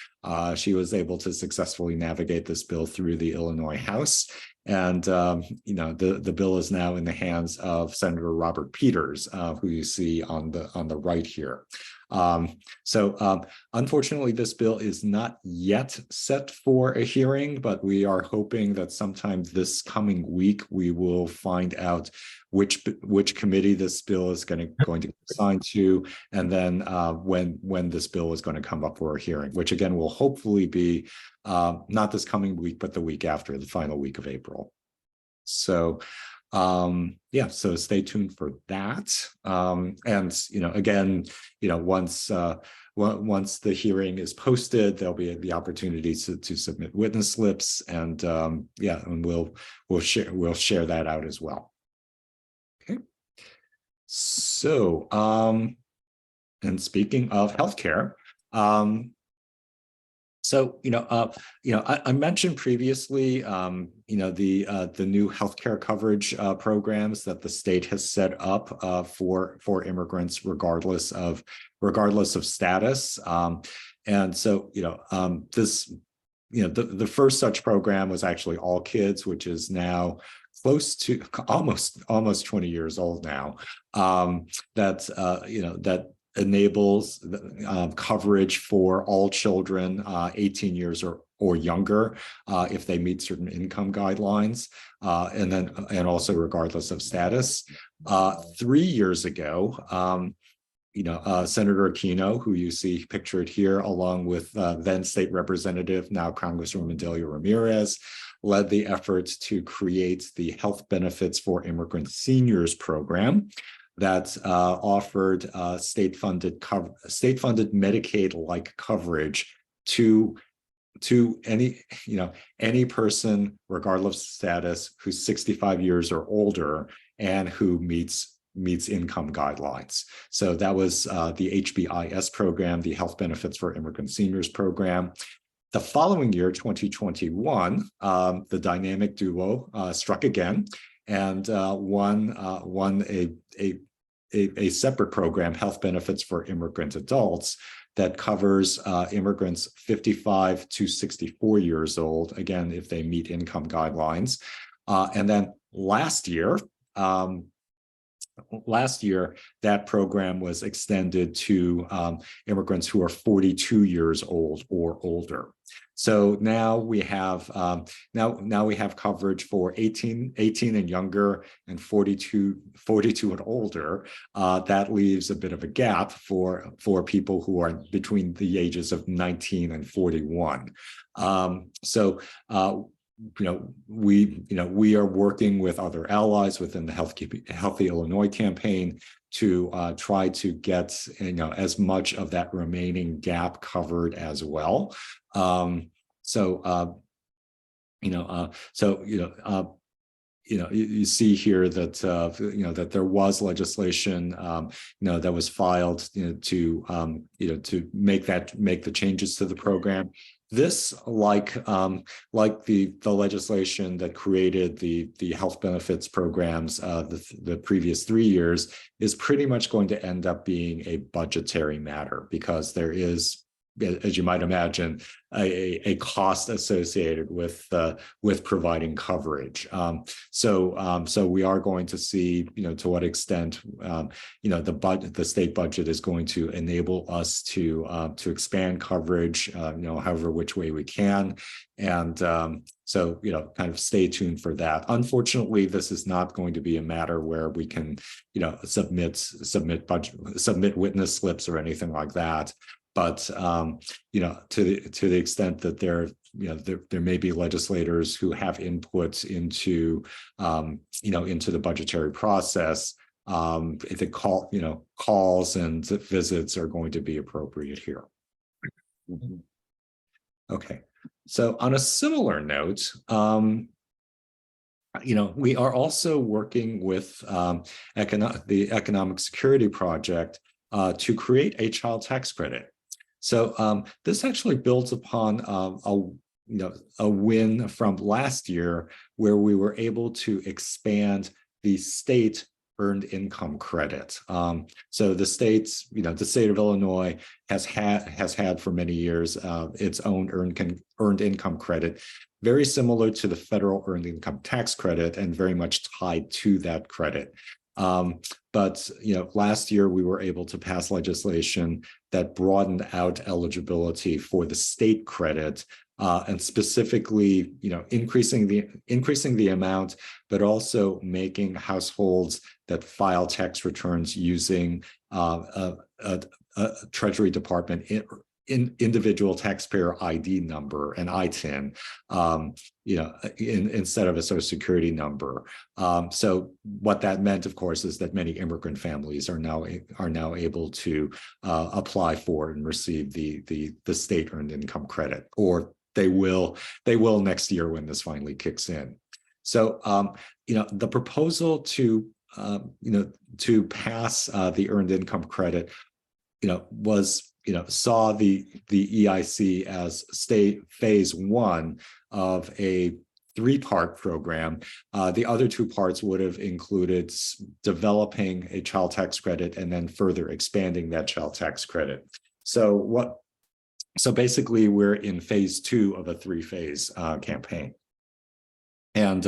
She was able to successfully navigate this bill through the Illinois House. And, the bill is now in the hands of Senator Robert Peters, who you see on the right here. Unfortunately, this bill is not yet set for a hearing, but we are hoping that sometime this coming week, we will find out which committee this bill is going to be assigned to, and then when this bill is going to come up for a hearing, which again will hopefully be not this coming week, but the week after, the final week of April. So yeah, so stay tuned for that. And again, once the hearing is posted, there'll be the opportunity to submit witness slips, and yeah, and we'll share that out as well. Okay. So, and speaking of healthcare, so I mentioned previously, the new healthcare coverage programs that the state has set up for immigrants, regardless of status, and so this. The first such program was actually All Kids, which is now close to almost 20 years old now. That enables coverage for all children 18 years or younger if they meet certain income guidelines, and also regardless of status. 3 years ago, Senator Aquino, who you see pictured here, along with then state representative, now Congresswoman Delia Ramirez, led the efforts to create the Health Benefits for Immigrant Seniors program that offered state-funded Medicaid-like coverage to any person, regardless of status, who's 65 years or older and who meets income guidelines. So that was the HBIS program, the Health Benefits for Immigrant Seniors program. The following year, 2021, the dynamic duo struck again and won a separate program, Health Benefits for Immigrant Adults, that covers immigrants 55 to 64 years old, again, if they meet income guidelines. And then last year, that program was extended to immigrants who are 42 years old or older. So now we have coverage for 18 and younger and 42 and older. That leaves a bit of a gap for people who are between the ages of 19 and 41. We are working with other allies within the Healthy Illinois campaign to try to get as much of that remaining gap covered as well. You see here that that there was legislation that was filed to make the changes to the program. This, like the legislation that created the health benefits programs the previous 3 years, is pretty much going to end up being a budgetary matter, because there is, as you might imagine, a cost associated with providing coverage. So we are going to see, to what extent, the state budget is going to enable us to expand coverage, however which way we can, and so kind of stay tuned for that. Unfortunately, this is not going to be a matter where we can, submit witness slips or anything like that. But to the extent that there may be legislators who have input into into the budgetary process, I think calls and visits are going to be appropriate here. Okay, so on a similar note, we are also working with the Economic Security Project to create a child tax credit. So this actually builds upon a win from last year, where we were able to expand the state earned income credit. So the state of Illinois has had for many years its own earned income credit, very similar to the federal earned income tax credit, and very much tied to that credit. But last year we were able to pass legislation that broadened out eligibility for the state credit, and specifically, increasing the amount, but also making households that file tax returns using a Treasury Department individual taxpayer ID number, an ITIN, instead of a Social Security number. So what that meant, of course, is that many immigrant families are now able to apply for and receive the state earned income credit, or they will next year when this finally kicks in. So the proposal to to pass the earned income credit, was, saw the EIC as state phase one of a three-part program. The other two parts would have included developing a child tax credit and then further expanding that child tax credit. So basically we're in phase two of a three-phase campaign. And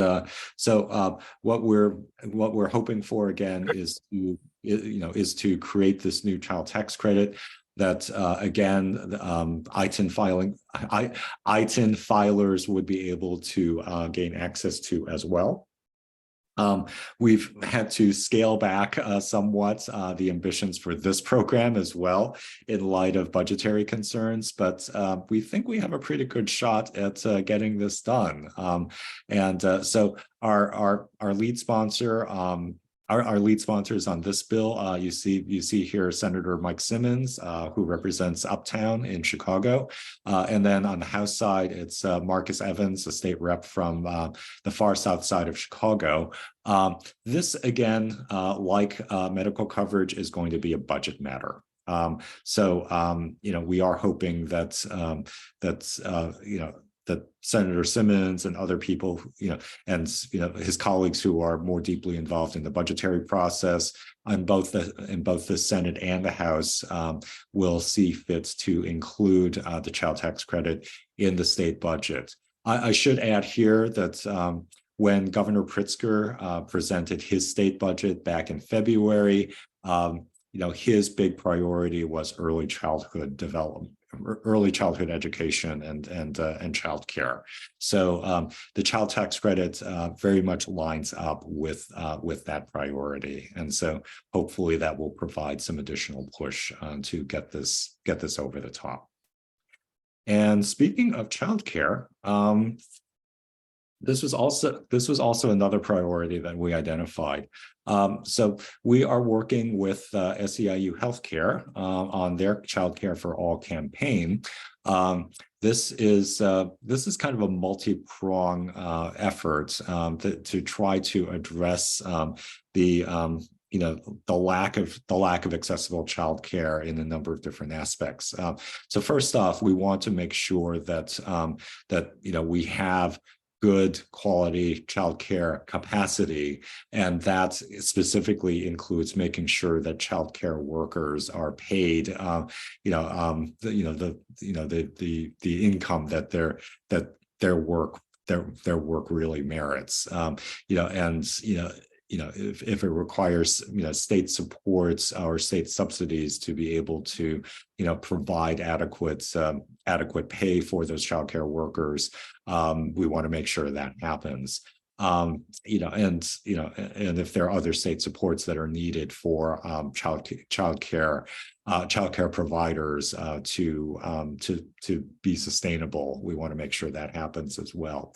what we're hoping for again is to create this new child tax credit that again, ITIN filers would be able to gain access to as well. We've had to scale back somewhat the ambitions for this program as well in light of budgetary concerns, but we think we have a pretty good shot at getting this done. So our lead sponsor, our lead sponsors on this bill, you see here Senator Mike Simmons, who represents Uptown in Chicago, and then on the House side, it's Marcus Evans, a state rep from the far south side of Chicago. This again, like medical coverage, is going to be a budget matter. We are hoping that that Senator Simmons and other people, and his colleagues who are more deeply involved in the budgetary process in both the Senate and the House will see fit to include the child tax credit in the state budget. I should add here that when Governor Pritzker presented his state budget back in February, his big priority was early childhood development, early childhood education and child care. So the child tax credit very much lines up with that priority, and so hopefully that will provide some additional push to get this over the top. And speaking of child care, this was also another priority that we identified. So we are working with SEIU Healthcare on their Child Care for All campaign. This is kind of a multi-prong effort to try to address the lack of accessible childcare in a number of different aspects. So first off, we want to make sure that we have good quality childcare capacity, and that specifically includes making sure that childcare workers are paid, the income that their work really merits, if it requires state supports or state subsidies to be able to provide adequate pay for those childcare workers, we want to make sure that happens. And if there are other state supports that are needed for childcare providers to be sustainable, we want to make sure that happens as well.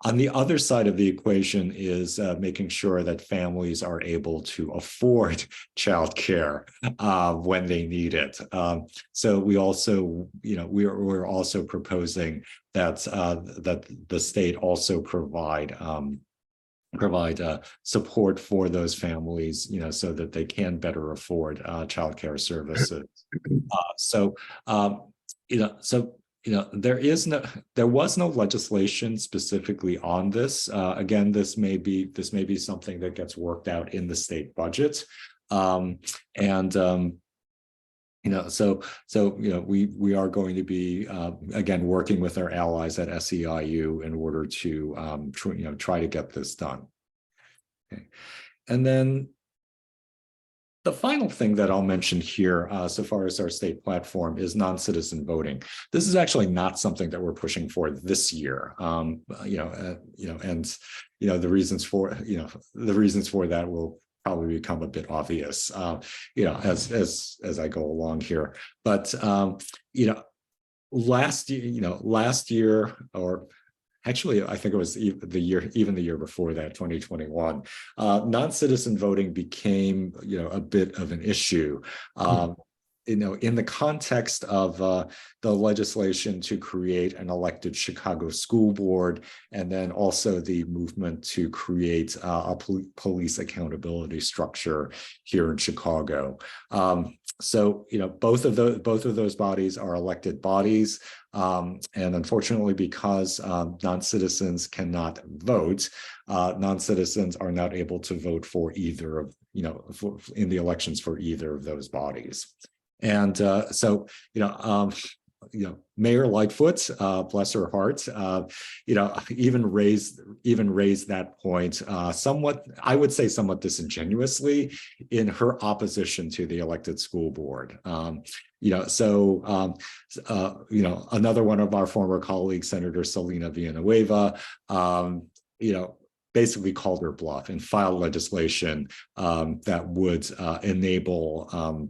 On the other side of the equation is making sure that families are able to afford childcare when they need it. So we also, we're also proposing that the state also provide support for those families, so that they can better afford childcare services. There was no legislation specifically on this. Again, this may be something that gets worked out in the state budget. We are going to be again working with our allies at SEIU in order to try to get this done. Okay. And then the final thing that I'll mention here, so far as our state platform, is non-citizen voting. This is actually not something that we're pushing for this year. The reasons for that will probably become a bit obvious, as I go along here. But last year, or actually, I think it was even the year before that, 2021, non-citizen voting became, a bit of an issue. in the context of the legislation to create an elected Chicago school board, and then also the movement to create a police accountability structure here in Chicago. So, both of those bodies are elected bodies. And unfortunately, because non-citizens cannot vote, non-citizens are not able to vote for either of, in the elections for either of those bodies. And so, Mayor Lightfoot, bless her heart, even raised that point somewhat, I would say somewhat disingenuously, in her opposition to the elected school board. Another one of our former colleagues, Senator Selena Villanueva, basically called her bluff and filed legislation that would enable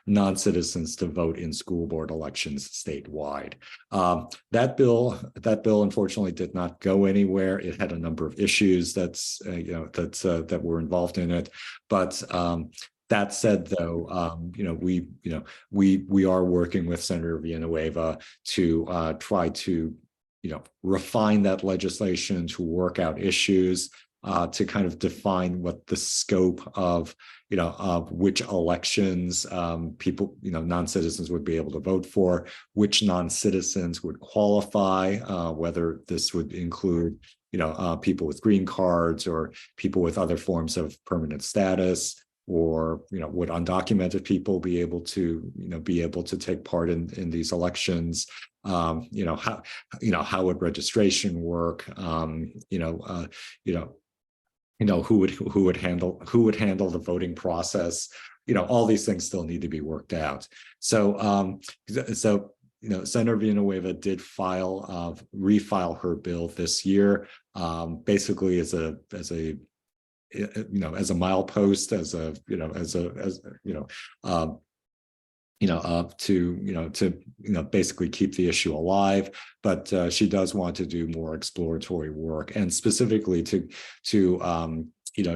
non-citizens to vote in school board elections statewide. That bill, unfortunately, did not go anywhere. It had a number of issues that were involved in it. But that said, though, we are working with Senator Villanueva to try to refine that legislation, to work out issues, to kind of define what the scope of which elections people, non-citizens would be able to vote for, which non-citizens would qualify, whether this would include people with green cards or people with other forms of permanent status, or would undocumented people be able to take part in these elections. How would registration work? Who would handle the voting process? All these things still need to be worked out. So Senator Villanueva did refile her bill this year, basically as a milepost, to basically keep the issue alive. But she does want to do more exploratory work, and specifically to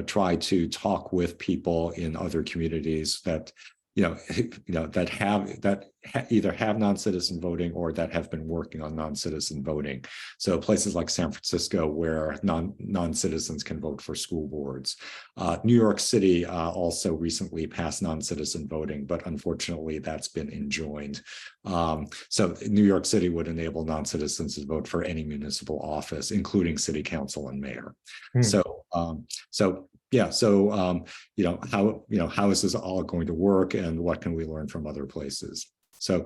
try to talk with people in other communities that that either have non-citizen voting or that have been working on non-citizen voting. So places like San Francisco, where non-citizens can vote for school boards. New York City also recently passed non-citizen voting, but unfortunately that's been enjoined. So New York City would enable non-citizens to vote for any municipal office, including city council and mayor. How is this all going to work, and what can we learn from other places? So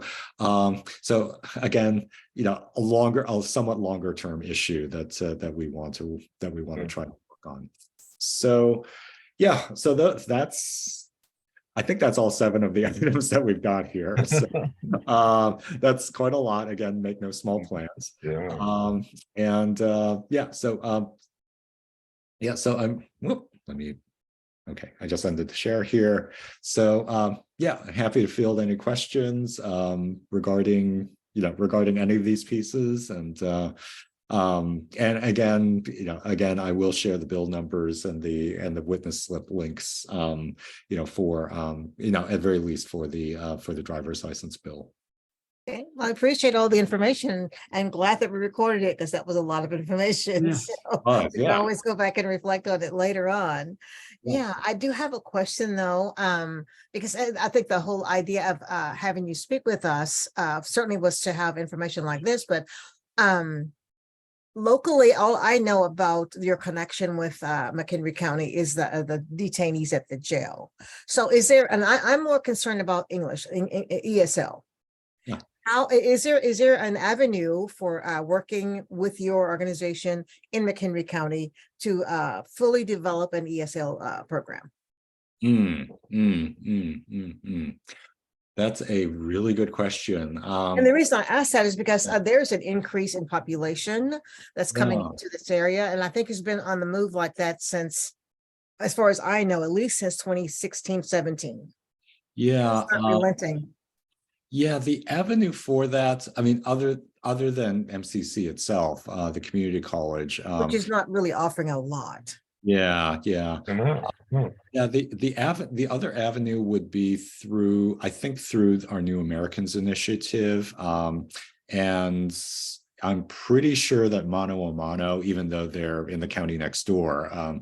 again, a somewhat longer term issue that we want to try to work on. So that's, I think that's all 7 of the items that we've got here. So that's quite a lot. Again, make no small plans. So I'm okay, I just ended the share here. So happy to field any questions regarding any of these pieces. And again, I will share the bill numbers and the witness slip links, for at very least for the driver's license bill. Okay, well, I appreciate all the information. I'm glad that we recorded it, because that was a lot of information. Yeah. So you can always go back and reflect on it later on. Yeah, I do have a question though, because I think the whole idea of having you speak with us certainly was to have information like this, but locally, all I know about your connection with McHenry County is the detainees at the jail. So is there, and I'm more concerned about English, ESL. Yeah. How is there an avenue for working with your organization in McHenry County to fully develop an ESL program? That's a really good question. And the reason I ask that is because there's an increase in population that's coming into this area, and I think it's been on the move like that since, as far as I know, at least since 2016-17. Yeah, it's not relenting. Yeah, the avenue for that, I mean, other than MCC itself, the community college, which is not really offering a lot. Yeah, yeah. Come on. Hmm. Yeah, the other avenue would be through, I think, through our New Americans Initiative. And I'm pretty sure that Mano a Mano, even though they're in the county next door, I'm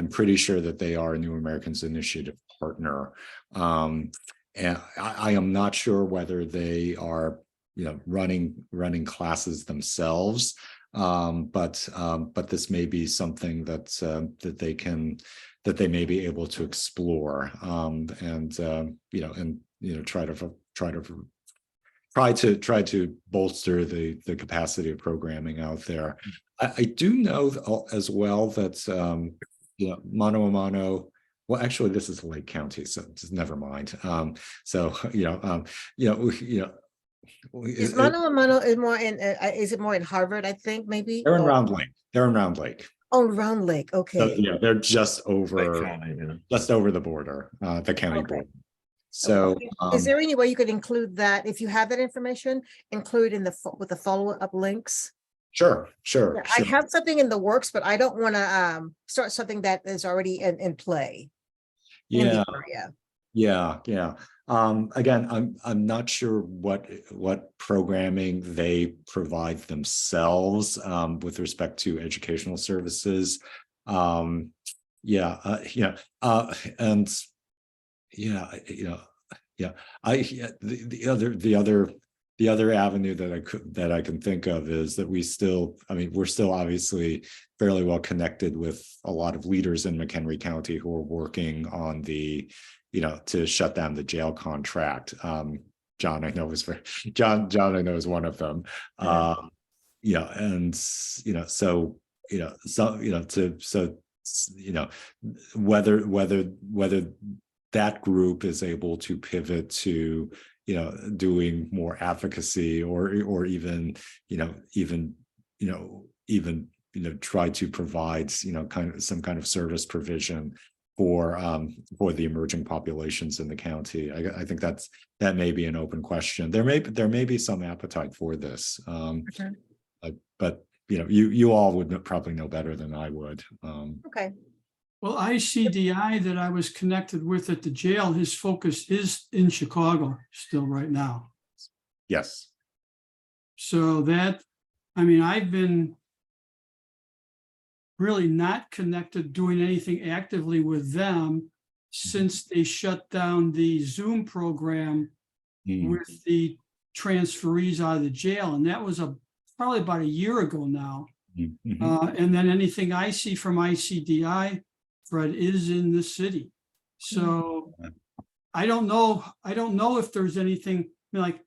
pretty sure that they are a New Americans Initiative partner. And I am not sure whether they are, running classes themselves. But this may be something that they may be able to explore, and try to bolster the capacity of programming out there. I do know as well that Mano a Mano. Well, actually, this is Lake County, so just never mind. Is Mano a Mano is it more in Harvard, I think, maybe? They're in Or- Round Lake. They're in Round Lake. Oh, Round Lake, So, okay. yeah, they're just Lake over County, yeah. the border, the county Okay. border. So, Is there any way you could include that, if you have that information, include in with the follow-up links? sure. Yeah, I have something in the works, but I don't want to start something that is already in play. In Yeah, the area. yeah. Again, I'm not sure what programming they provide themselves with respect to educational services. And the other avenue that I can think of is that we're still obviously fairly well connected with a lot of leaders in McHenry County who are working on to shut down the jail contract. John, I know I know is one of them. Whether that group is able to pivot to doing more advocacy or even try to provide some kind of service provision for the emerging populations in the county. I think that may be an open question. There may be some appetite for this, but you all would probably know better than I would. Okay. Well, ICDI that I was connected with at the jail, his focus is in Chicago still right now. Yes. So I've been really not connected, doing anything actively with them since they shut down the Zoom program with the transferees out of the jail. And that was probably about a year ago now. And then anything I see from ICDI, Fred, is in the city. So I don't know if there's anything like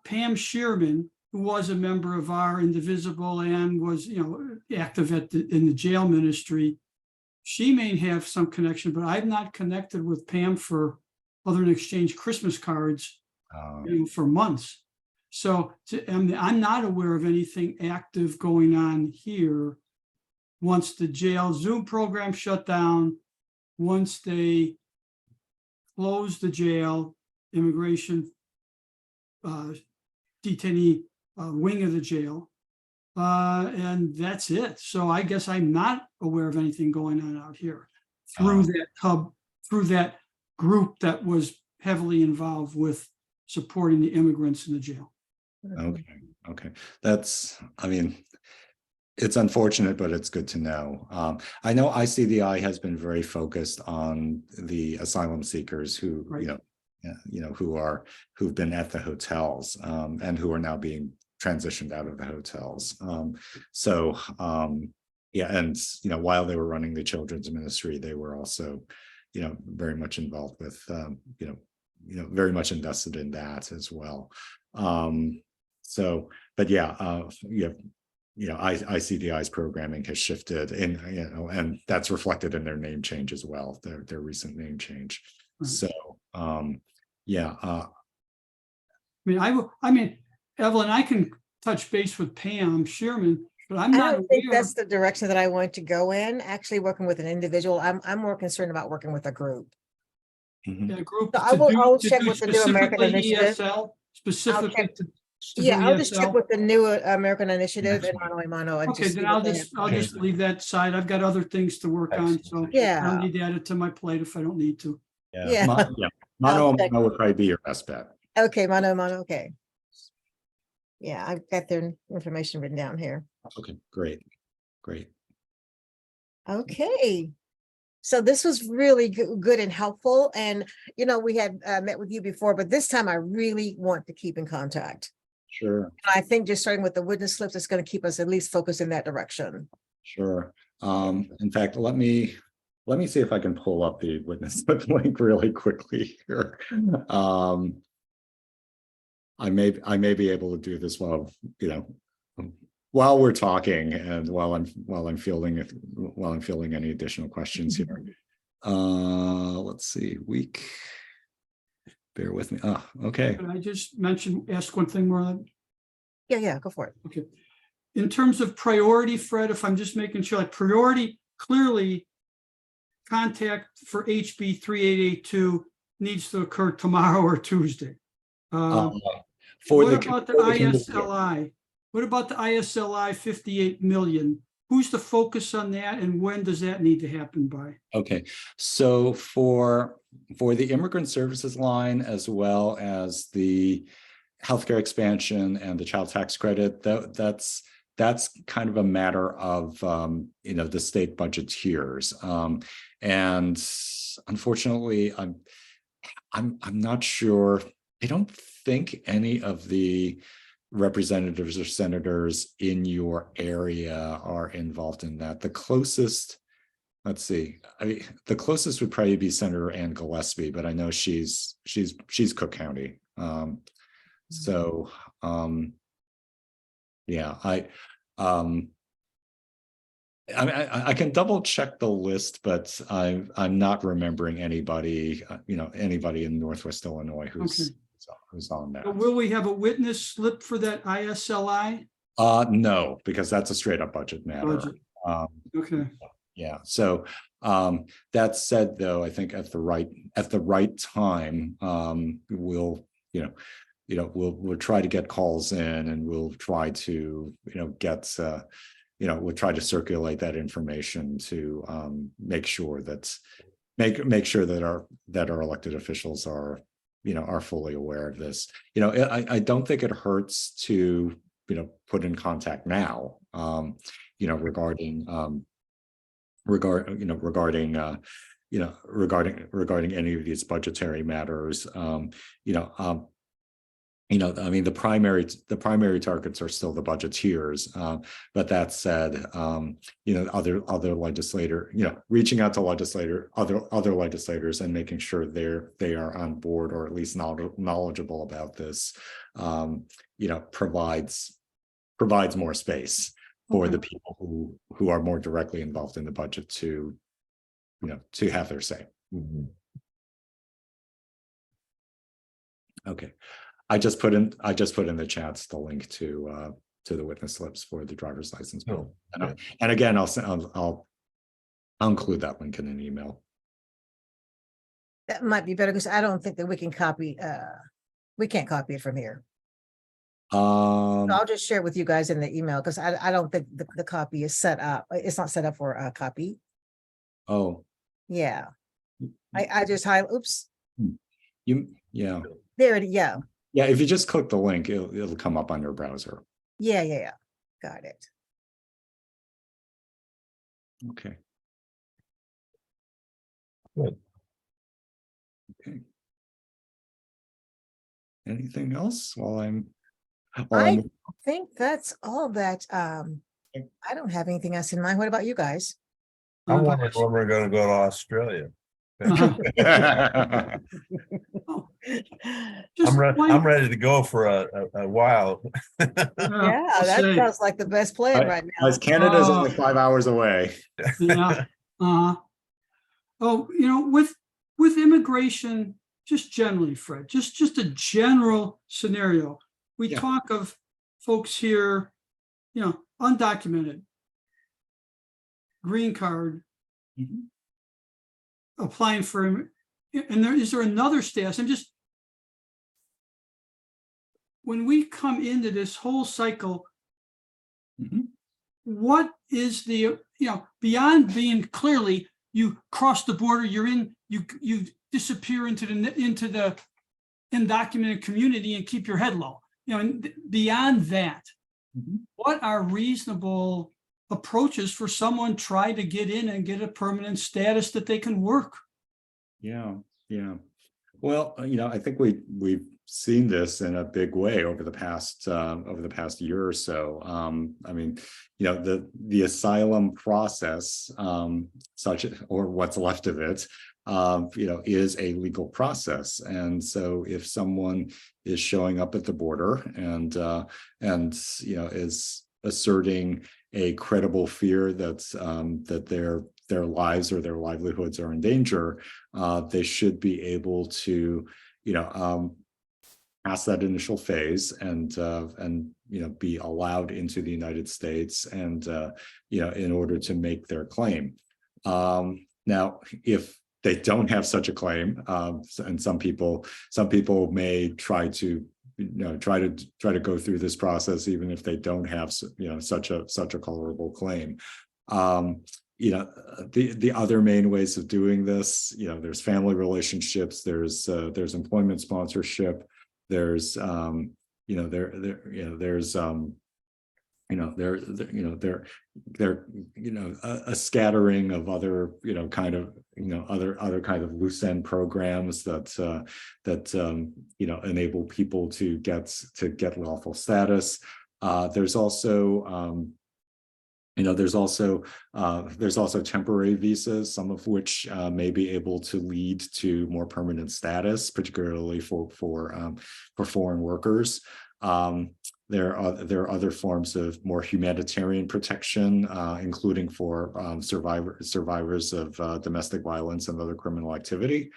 Pam Shearman, who was a member of our Indivisible and was, active in the jail ministry. She may have some connection, but I'm not connected with Pam other than exchange Christmas cards for months. So I'm not aware of anything active going on here. Once the jail Zoom program shut down, once they closed the jail, immigration detainee wing of the jail, and that's it. So I guess I'm not aware of anything going on out here through that group that was heavily involved with supporting the immigrants in the jail. Okay. It's unfortunate, but it's good to know. I know ICDI has been very focused on the asylum seekers who, Right. who've been at the hotels and who are now being transitioned out of the hotels. While they were running the children's ministry, they were also, very much involved with, very much invested in that as well. ICDI's programming has shifted, and that's reflected in their name change as well, their recent name change. Right. So, Evelyn, I can touch base with Pam Shearman, but I'm I not don't think aware. that's the direction that I want to go in, actually working with an individual. I'm more concerned about working with a group. A group So I will to check do with the New American specifically Initiative. ESL, specifically check. to to Yeah, do I'll just check ESL? with the new American Initiative Next and Mano a Mano and Okay, just. then see what they have. I'll just leave that side. I've got other things to work on, so I Yeah, don't need to add it to my plate if I don't need to. yeah. Yeah, Mano I'll a check. Mano would probably be your best bet. Okay, Mano a Mano, okay. Yeah, I've got their information written down here. Okay, great, great. Okay. So this was really good and helpful. And, you know, we had met with you before, but this time I really want to keep in contact. Sure, And I think just starting with the witness slips is going to keep us at least focused in that direction. sure. In fact, let me see if I can pull up the witness slip link really quickly here. I may be able to do this while, you know, while we're talking and while I'm fielding any additional questions here. Let's see, week. Bear with me. Ah, okay. Can I just ask one thing more? Yeah, go for it. Okay. In terms of priority, Fred, if I'm just making sure, like priority, clearly contact for HB 3882 needs to occur tomorrow or Tuesday. What about the ISLI? What about the ISLI 58 million? Who's the focus on that and when does that need to happen by? Okay, so for the immigrant services line, as well as the healthcare expansion and the child tax credit, that's kind of a matter of you know, the state budget tiers, and unfortunately, I'm not sure. I don't think any of the representatives or senators in your area are involved in that. The closest, let's see, the closest would probably be Senator Ann Gillespie, but I know she's Cook County. So yeah, I can double check the list, but I'm not remembering anybody, you know, anybody in Northwest Illinois who's on that. But will we have a witness slip for that ISLI? No, because that's a straight up budget matter. Budget. Okay. Yeah. So that said, though, I think at the right time, we'll we'll try to get calls in, and we'll try to get we'll try to circulate that information to make sure that our elected officials are fully aware of this. I don't think it hurts to put in contact now regarding any of these budgetary matters. I mean, the primary targets are still the budget tiers, but that said, other legislator, reaching out to other legislators and making sure they are on board, or at least knowledgeable about this, provides more space for the people who are more directly involved in the budget to have their say. Mhm. Okay. I just put in the chats the link to the witness slips for the driver's license bill. Oh, And again, I'll include that link in an email. That might be better because I don't think that we can copy, we can't copy it from here. So I'll just share it with you guys in the email because I don't think the copy is set up. It's not set up for a copy. Oh, Yeah. I just oops. yeah. There it, yeah. Yeah, if you just click the link, it'll come up on your browser. Yeah. Got it. Okay. Good. Okay. Anything else I think that's all that, I don't have anything else in mind. What about you guys? I'm wondering when we're gonna go to Australia. I'm ready to go for a while. Yeah, that sounds like the best plan right now. As Canada's only 5 hours away. Yeah. Oh, with immigration, just generally, Fred, just a general scenario. We talk of folks here, undocumented, green card, applying for, and is there another status? when we come into this whole cycle, Mhm. what is the, beyond being clearly, you cross the border, you're in, you disappear into the undocumented community and keep your head low. And beyond that, Mhm. what are reasonable approaches for someone trying to get in and get a permanent status that they can work? Yeah, yeah. Well, I think we've seen this in a big way over the past year or so. I mean, the asylum process, or what's left of it, is a legal process. And so if someone is showing up at the border and is asserting a credible fear that their lives or their livelihoods are in danger, they should be able to, pass that initial phase and be allowed into the United States and in order to make their claim. Now, if they don't have such a claim, and some people may try to try to go through this process even if they don't have such a colorable claim. The other main ways of doing this, there's family relationships, there's employment sponsorship, there's a scattering of other other kind of loose end programs that enable people to get lawful status. There's also there's also temporary visas, some of which may be able to lead to more permanent status, particularly for foreign workers. There are other forms of more humanitarian protection, including for survivors of domestic violence and other criminal activity.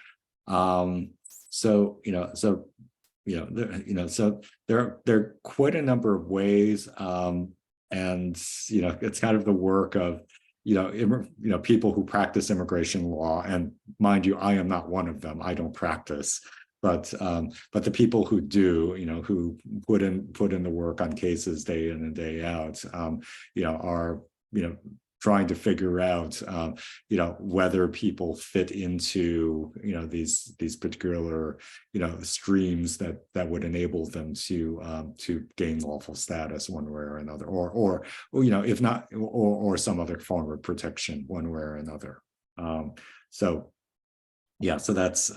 So there are quite a number of ways. And it's kind of the work of people who practice immigration law, and mind you, I am not one of them. I don't practice, but the people who do, who put in the work on cases day in and day out, are trying to figure out whether people fit into these particular streams that would enable them to gain lawful status one way or another, or if not, or some other form of protection one way or another. So that's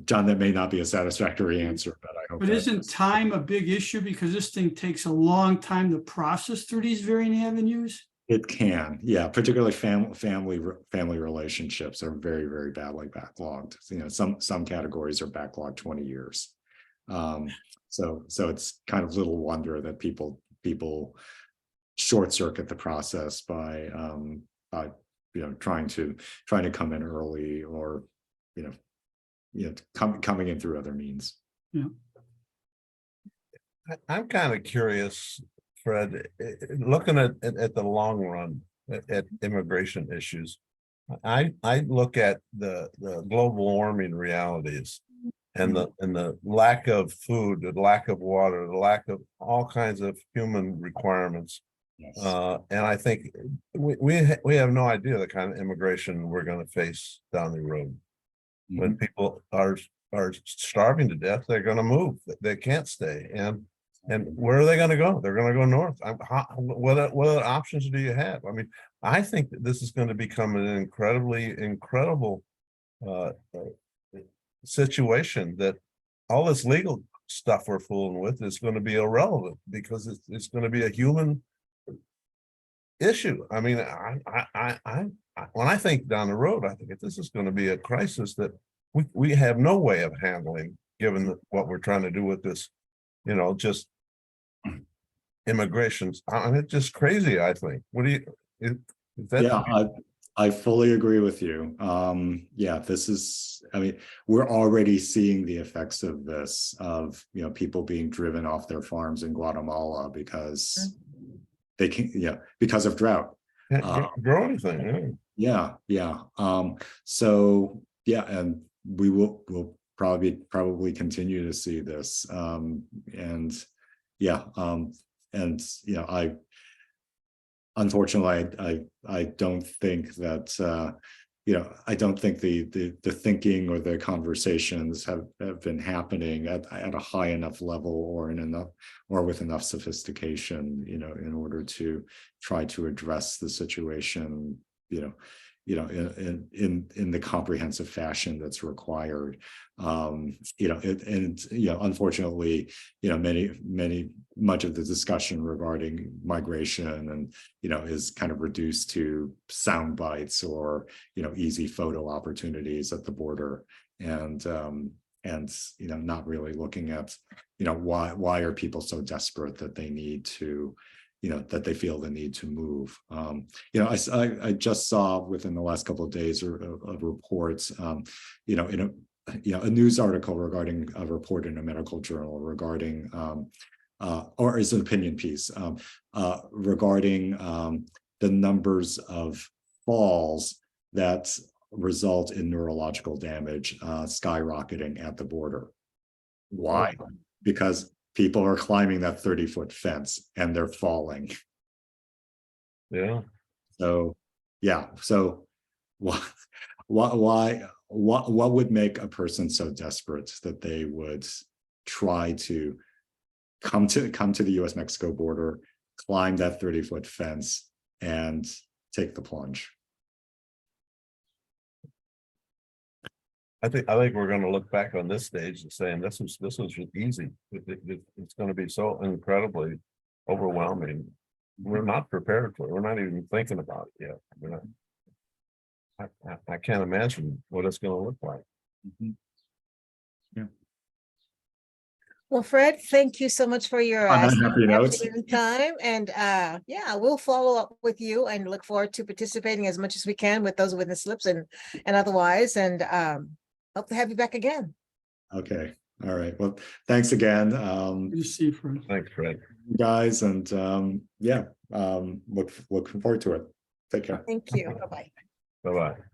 John, that may not be a satisfactory answer, but I hope. But isn't time a big issue, because this thing takes a long time to process through these varying avenues? It can, yeah. Particularly family relationships are very, very badly backlogged. Some categories are backlogged 20 years. So it's kind of little wonder that people short circuit the process by trying to come in early, or coming in through other means. Yeah. I'm kind of curious, Fred, looking at the long run at immigration issues. I look at the global warming realities and the lack of food, the lack of water, the lack of all kinds of human requirements. Yes. And I think we have no idea the kind of immigration we're going to face down the road. Mm-hmm. When people are starving to death, they're going to move. They can't stay. And where are they going to go? They're going to go north. What options do you have? I mean, I think that this is going to become an incredible situation, that all this legal stuff we're fooling with is going to be irrelevant, because it's going to be a human issue. I mean, I when I think down the road, I think if this is going to be a crisis that we have no way of handling, given what we're trying to do with this, just immigrations. It's just crazy, I think. What do you, is that? Yeah, I fully agree with you. This is, I mean, we're already seeing the effects of this, of, people being driven off their farms in Guatemala because they can't, because of drought. Can't grow anything. Yeah. So, and we'll probably continue to see this. And yeah, and you know, unfortunately, I don't think that you know, I don't think the thinking or the conversations have been happening at a high enough level or in enough or with enough sophistication, you know, in order to try to address the situation, you know, in the comprehensive fashion that's required. You know, you know, unfortunately, you know, much of the discussion regarding migration and, you know, is kind of reduced to sound bites or, you know, easy photo opportunities at the border. And you know, not really looking at, you know, why are people so desperate that they need to, you know, that they feel the need to move. You know, I just saw within the last couple of days of reports, you know, a news article regarding a report in a medical journal regarding, or is an opinion piece regarding the numbers of falls that result in neurological damage skyrocketing at the border. Why? Because people are climbing that 30-foot fence and they're falling. Yeah. So, yeah. So, why would make a person so desperate that they would try to come to the U.S.-Mexico border, climb that 30-foot fence, and take the plunge? I think we're going to look back on this stage and saying this was easy. It's going to be so incredibly overwhelming. We're not prepared for it. We're not even thinking about it yet. We're not, I can't imagine what it's going to look like. Mm-hmm. Yeah. Well, Fred, thank you so much for your On that happy note. afternoon time. And yeah, we'll follow up with you and look forward to participating as much as we can with those witness slips and otherwise. And hope to have you back again. Okay. All right. Well, thanks again. You see, Fred. Thanks, Fred. Guys, and yeah, looking forward to it. Take care. Thank you. Bye-bye. Bye-bye.